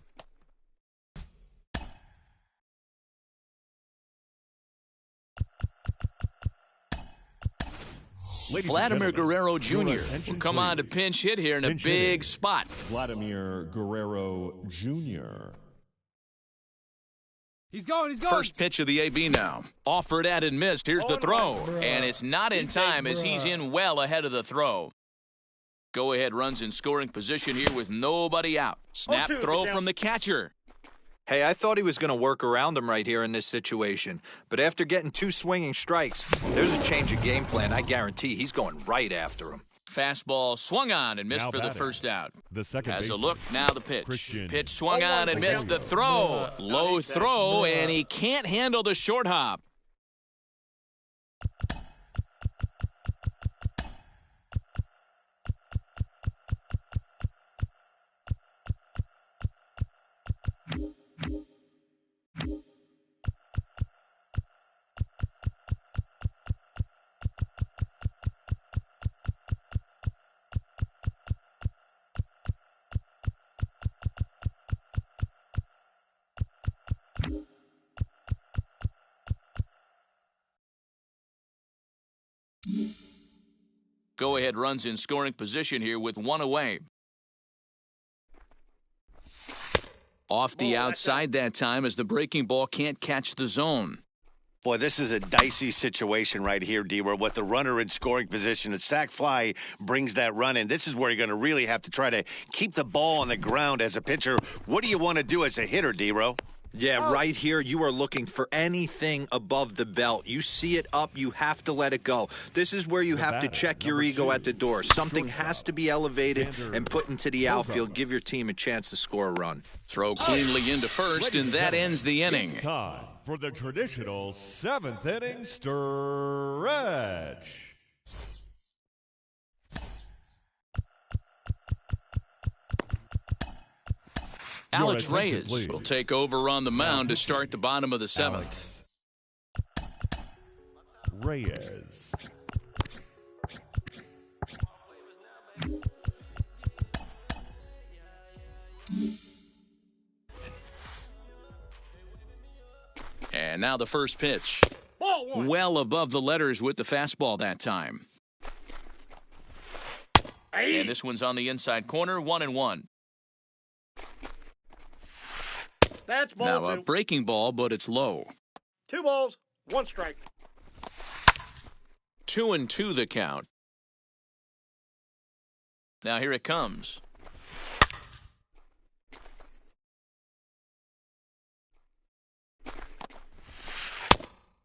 Ladies and Vladimir gentlemen, Guerrero your Jr. attention, will come on to please. pinch hit here in a Pinch big hitting. spot. Vladimir Guerrero Jr. He's going. First pitch of the AB now. Offered at and missed. Here's the throw. And it's not in time as he's in well ahead of the throw. Go ahead runs in scoring position here with nobody out. Snap 0-2, throw get down. from the catcher. Hey, I thought he was going to work around him right here in this situation. But after getting 2 swinging strikes, there's a change of game plan. I guarantee he's going right after him. Fastball swung on and missed Now for the batting. first out. The second Has a baseman, look, now the pitch. Christian. Pitch swung on and missed the throw. Low throw, and he can't handle the short hop. Go ahead runs in scoring position here with 1 away. Off the outside that time as the breaking ball can't catch the zone. Boy, this is a dicey situation right here, D-Where with the runner in scoring position. A sac fly brings that run in. This is where you're going to really have to try to keep the ball on the ground as a pitcher. What do you want to do as a hitter, D-Ro? Yeah, right here, you are looking for anything above the belt. You see it up, you have to let it go. This is where you have to batter, check your number ego 2, at the door. Something shortstop, has to be elevated Xander and put into the outfield. Give your team a chance to score a run. Throw cleanly into first, and that ends the inning. It's time for the traditional 7th inning stretch. Alex attention, Reyes please. will take over on the mound to start the bottom of the 7th. Reyes. And now the first pitch. Ball one. Well above the letters with the fastball that time. And this one's on the inside corner, 1-1. That's ball Now a 2. breaking ball, but it's low. 2 balls, 1 strike. 2-2 the count. Now here it comes.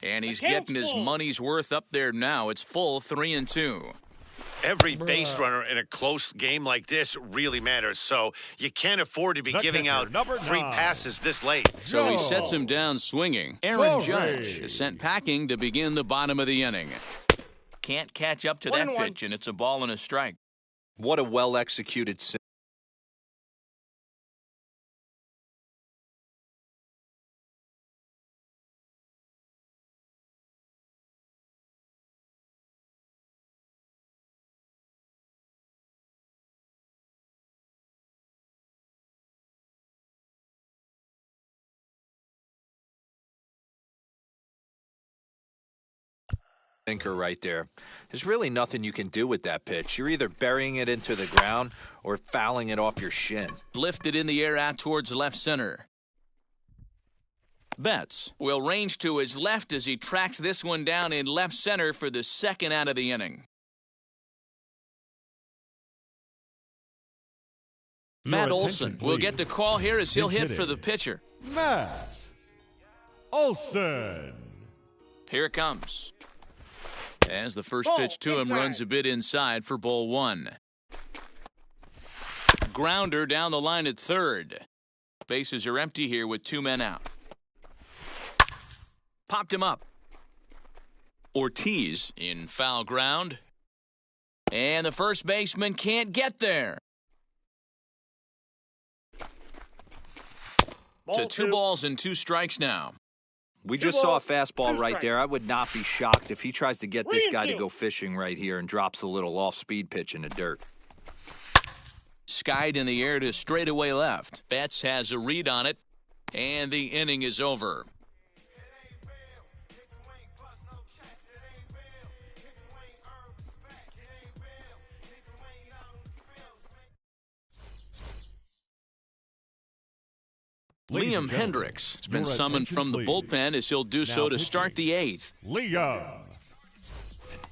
And he's getting his money's worth up there now. It's full 3-2. Every base runner in a close game like this really matters, so you can't afford to be giving out free passes this late. So he sets him down swinging. Aaron Judge is sent packing to begin the bottom of the inning. Can't catch up to that pitch, and it's a ball and a strike. What a well-executed sinker right there. There's really nothing you can do with that pitch. You're either burying it into the ground or fouling it off your shin. Lifted in the air out towards left center. Betts will range to his left as he tracks this one down in left center for the second out of the inning. Matt Olson will get the call here as he'll hit for the pitcher. Matt Olson. Here it comes. As the first pitch to him runs a bit inside for ball 1. Grounder down the line at third. Bases are empty here with 2 men out. Popped him up. Ortiz in foul ground. And the first baseman can't get there. To 2 balls and 2 strikes now. We just saw a fastball right there. I would not be shocked if he tries to get this guy to go fishing right here and drops a little off-speed pitch in the dirt. Skied in the air to straightaway left. Betts has a read on it, and the inning is over. Liam Hendricks has been summoned from the bullpen as he'll do so to start the 8th. Liam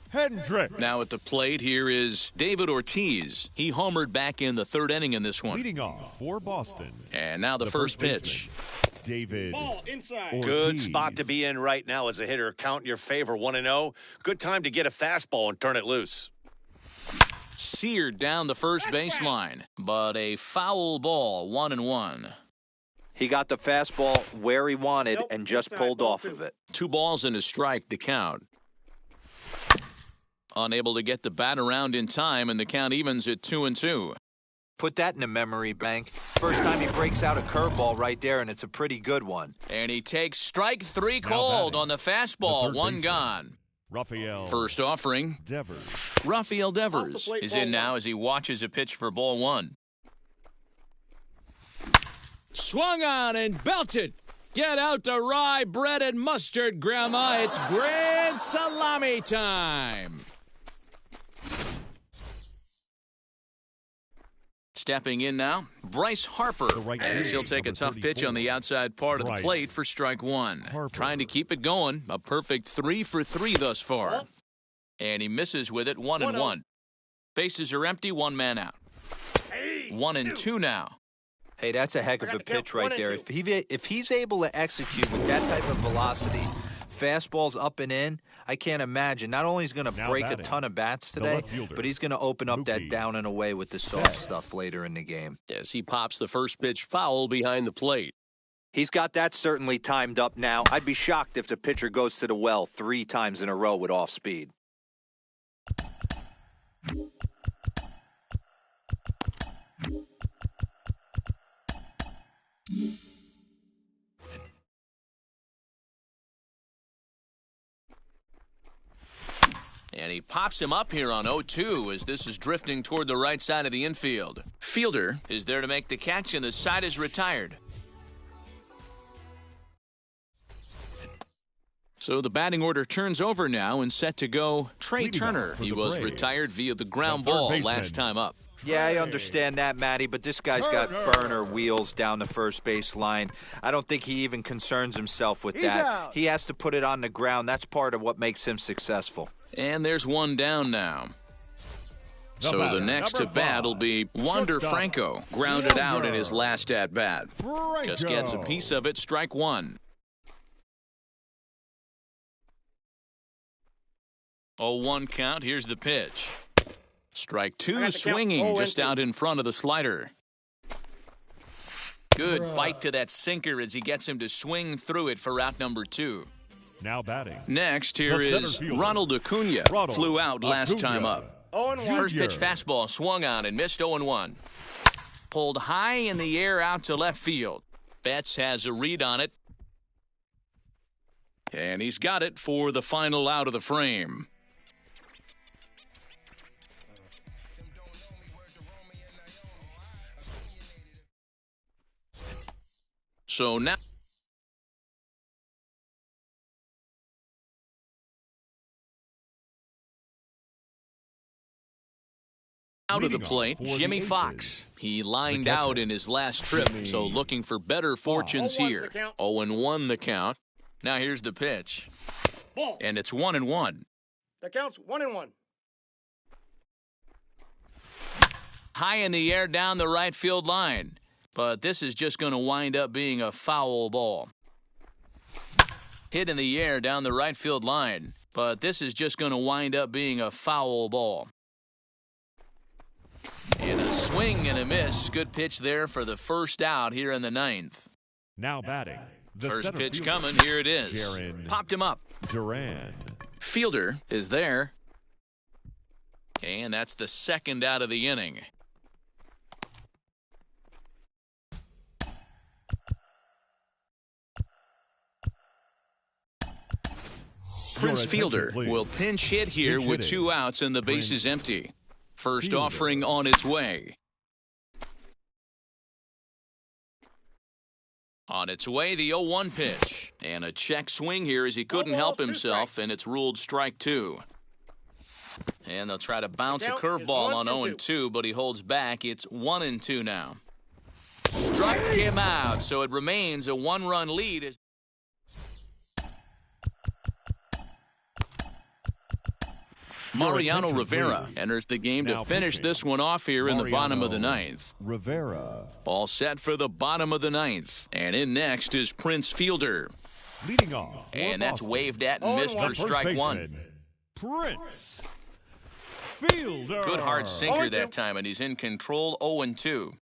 Hendricks. Now at the plate here is David Ortiz. He homered back in the 3rd inning in this one. Leading off for Boston. And now the first pitch. David Ortiz. Good spot to be in right now as a hitter. Count in your favor, 1-0. Good time to get a fastball and turn it loose. Seared down the first baseline, but a foul ball, 1-1. He got the fastball where he wanted and just pulled off of it. 2 balls and a strike to count. Unable to get the bat around in time, and the count evens at 2-2. Put that in the memory bank. First time he breaks out a curveball right there, and it's a pretty good one. And he takes strike 3 cold on the fastball, 1 gone. Rafael First offering. Devers. Rafael Devers is in now as he watches a pitch for ball 1. Swung on and belted. Get out the rye bread and mustard, Grandma. It's grand salami time. Stepping in now, Bryce Harper, as he'll take a tough pitch on the outside part of the plate for strike 1. Trying to keep it going, a perfect 3 for 3 thus far. And he misses with it, 1-1. Bases are empty, 1 man out. 1-2 now. Hey, that's a heck of a pitch right there. If he's able to execute with that type of velocity, fastballs up and in, I can't imagine. Not only is he going to break a ton of bats today, but he's going to open up that down and away with the soft stuff later in the game. As he pops the first pitch foul behind the plate. He's got that certainly timed up now. I'd be shocked if the pitcher goes to the well 3 times in a row with off speed. And he pops him up here on 0-2 as this is drifting toward the right side of the infield. Fielder is there to make the catch, and the side is retired. So the batting order turns over now and set to go Trey Leading Turner. off for He the was Braves, retired via the ground the third ball baseman. last time up. Yeah, I understand that, Matty, but this guy's got burner wheels down the first base line. I don't think he even concerns himself with that. out. He has to put it on the ground. That's part of what makes him successful. And there's one down now. So batter, the next number to bat 5, will be Wander shortstop, Franco, grounded out in Wander his last at-bat. Just gets a Franco. piece of it, strike one. 0-1 count, here's the pitch. Strike I two, got the count. swinging just 0-2. out in front of the slider. Good bite to that sinker as he gets him to swing through it for out number 2. Now batting. Next, here The center is fielder, Ronald Acuna. Ronald Flew out last Acuna. time up. 0-1. First pitch Junior. fastball swung on and missed 0-1. Pulled high in the air out to left field. Betts has a read on it. And he's got it for the final out of the frame. So now out of the Leading off plate, for the Jimmy Aces, Fox. He lined the catcher, out in his last trip, Jimmy so looking for better fortunes 0-1 the here. count. 0-1 the count. Now here's the pitch, Ball. and it's 1-1. The count's 1-1. High in the air down the right field line, but this is just going to wind up being a foul ball. Hit in the air down the right field line, but this is just going to wind up being a foul ball. And a swing and a miss. Good pitch there for the first out here in the 9th. Now batting. The First center pitch fielder, coming. Here it is. Jaron Popped him up. Duran. Fielder is there. And that's the second out of the inning. Prince attention, Fielder please. will pinch hit here Pinch with hitting. 2 outs and the base Prince is empty. First Fielder. offering on its way. On its way, the 0-1 pitch. And a check swing here as he couldn't balls, help 2 himself, strikes. and it's ruled strike 2. And they'll try to bounce a count is curveball on 0-2, but he holds back. It's 1-2 now. Struck him out, so it remains a 1-run lead. As Mariano attention, Rivera please. enters the game Now to finish pitching. this one off here in the bottom of the Mariano 9th. Rivera. All set for the bottom of the 9th. And in next is Prince Fielder. Leading off. for And that's Boston, waved at and missed The for first strike one. baseman, Prince Fielder. Good hard sinker 0-2. that time, and he's in control 0-2.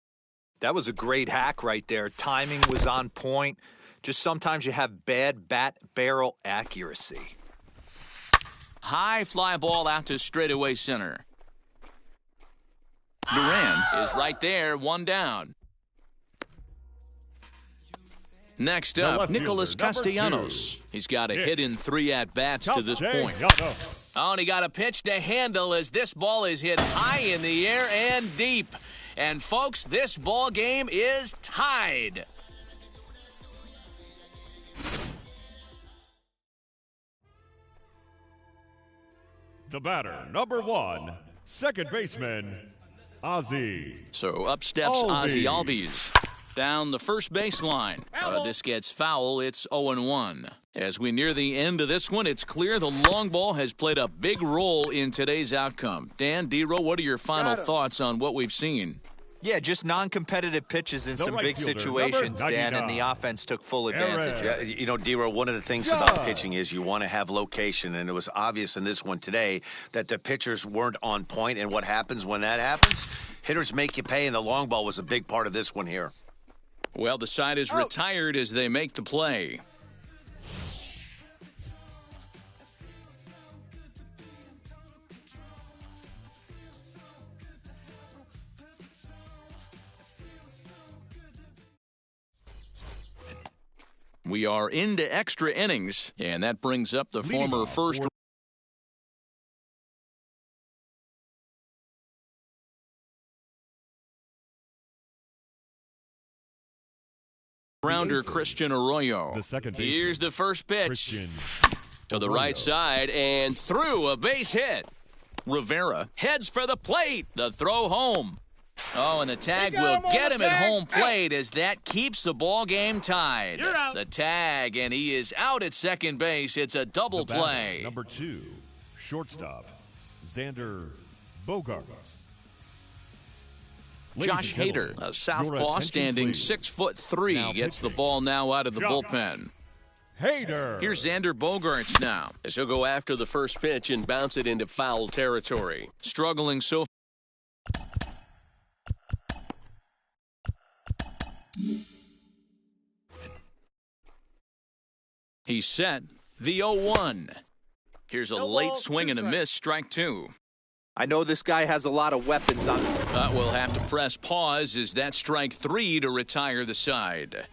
That was a great hack right there. Timing was on point. Just sometimes you have bad bat barrel accuracy. High fly ball out to straightaway center. Duran is right there, 1 down. Next The up, left Nicholas fielder, number Castellanos. 2. He's got a Nick hit in 3 at-bats to this point. Castellanos. Oh, and he got a pitch to handle as this ball is hit high in the air and deep. And folks, this ball game is tied. The batter, number 1, second baseman, Ozzy. So up steps Ozzy Albies. Down the first baseline. This gets foul. It's 0-1. As we near the end of this one, it's clear the long ball has played a big role in today's outcome. Dan, D-Row, what are your final thoughts on what we've seen? Yeah, just non-competitive pitches in The some right big fielder, situations, number Dan, and 99. the offense took full advantage. Aaron. Yeah, you know, D-Row, one of the things about pitching is you want to have location, and it was obvious in this one today that the pitchers weren't on point, and what happens when that happens? Hitters make you pay, and the long ball was a big part of this one here. Well, the side is retired as they make the play. We are into extra innings, and that brings up the Leading former off first for rounder Aces. Christian Arroyo. The second baseman, Here's the first pitch. Christian To the right side and through, a base hit. Rivera heads for the plate. The throw home. Oh, and the tag will get him at home plate as that keeps the ball game tied. The tag, and he is out at second base. It's a double play. Number 2, shortstop, Xander Bogaerts. Josh Hader, a southpaw standing 6'3", gets the ball now out of the bullpen. Hader. Here's Xander Bogaerts now, As he'll go after the first pitch and bounce it into foul territory. struggling so. He's set. The 0-1. Here's a late swing and a miss, strike 2. I know this guy has a lot of weapons on him. But we'll have to press pause as that strike 3 to retire the side.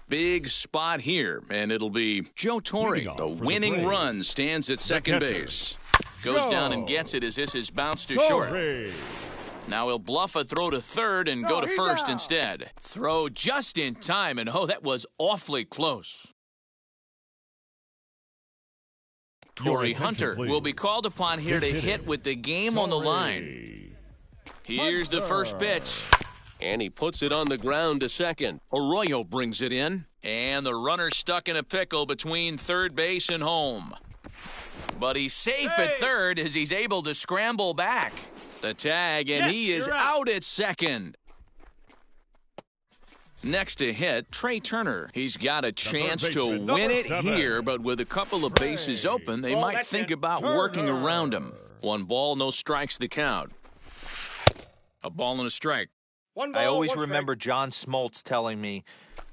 Big spot here, and it'll be Joe Torre. The winning run stands at second base. Goes down and gets it as this is bounced to short. Now he'll bluff a throw to third and go to first instead. Throw just in time, and that was awfully close. Torrey Hunter will be called upon here to hit with the game on the line. Here's the first pitch. And he puts it on the ground to second. Arroyo brings it in, and the runner stuck in a pickle between third base and home. But he's safe at third as he's able to scramble back. The tag, and he is out at second. Next to hit, Trey Turner. He's got a chance to win it here, but with a couple of bases open, they might think about working around him. 1 ball, no strikes the count. A ball and a strike. I always remember John Smoltz telling me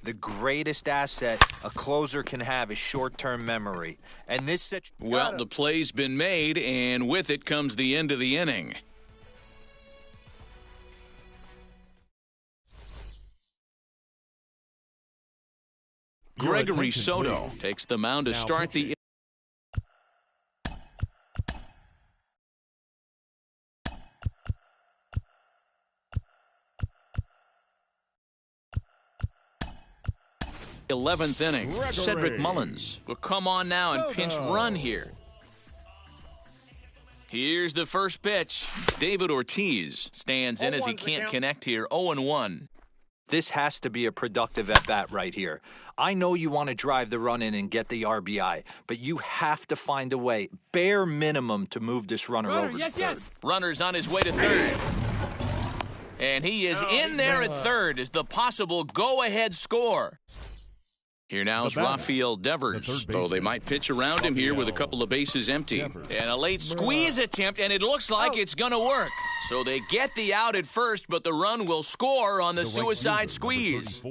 the greatest asset a closer can have is short-term memory. And this Well, the play's been made, and with it comes the end of the inning. Gregory Soto takes the mound to start the. th inning. Cedric Mullins will come on now and pinch run here. Here's the first pitch. David Ortiz stands in as he can't connect here. 0-1. This has to be a productive at-bat right here. I know you want to drive the run in and get the RBI, but you have to find a way, bare minimum, to move this runner over to third. Runner's on his way to third. And he is in there at third as the possible go-ahead score. Here now is Rafael Devers, though they might pitch around him here with a couple of bases empty. And a late squeeze attempt, and it looks like it's going to work. So they get the out at first, but the run will score on the suicide squeeze.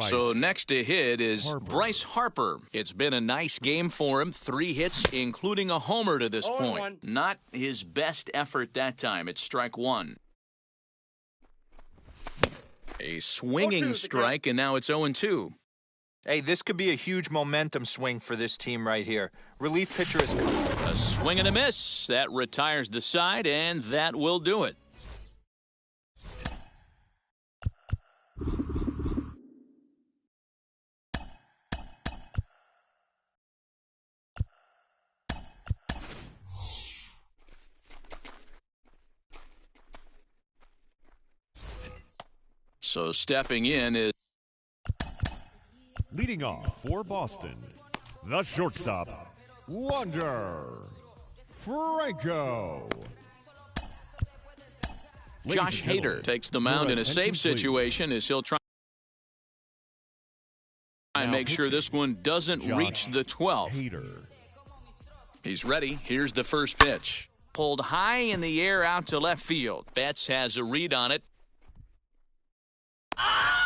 So next to hit is Bryce Harper. It's been a nice game for him. 3 hits, including a homer to this point. Not his best effort that time. It's strike 1. A swinging strike, and now it's 0-2. Hey, this could be a huge momentum swing for this team right here. Relief pitcher is coming. A swing and a miss. That retires the side, and that will do it. So stepping in is leading off for Boston, the shortstop, Wander Franco. Josh Hader takes the mound in a safe situation as he'll try and make sure this one doesn't reach the 12th. He's ready. Here's the first pitch. Pulled high in the air out to left field. Betts has a read on it.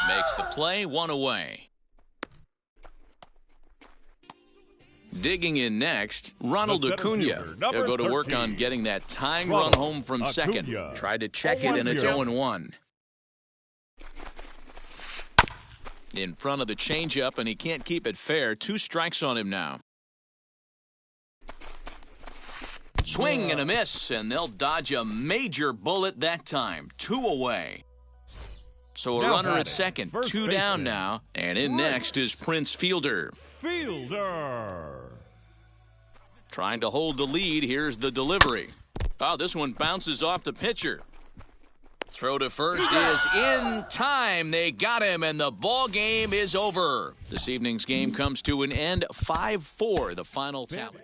Makes the play, 1 away. Digging in next, Ronald Acuna. He'll go to work on getting that tying run home from second. Tried to check it, and it's 0-1. In front of the changeup, and he can't keep it fair. 2 strikes on him now. Swing and a miss, and they'll dodge a major bullet that time. 2 away. So a Now runner batting, at second, first 2 down baseman, now. And in next is Prince Fielder. Fielder. Trying to hold the lead. Here's the delivery. Oh, this one bounces off the pitcher. Throw to first is in time. They got him, and the ball game is over. This evening's game comes to an end. 5-4, the final tally.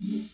Mm-hmm.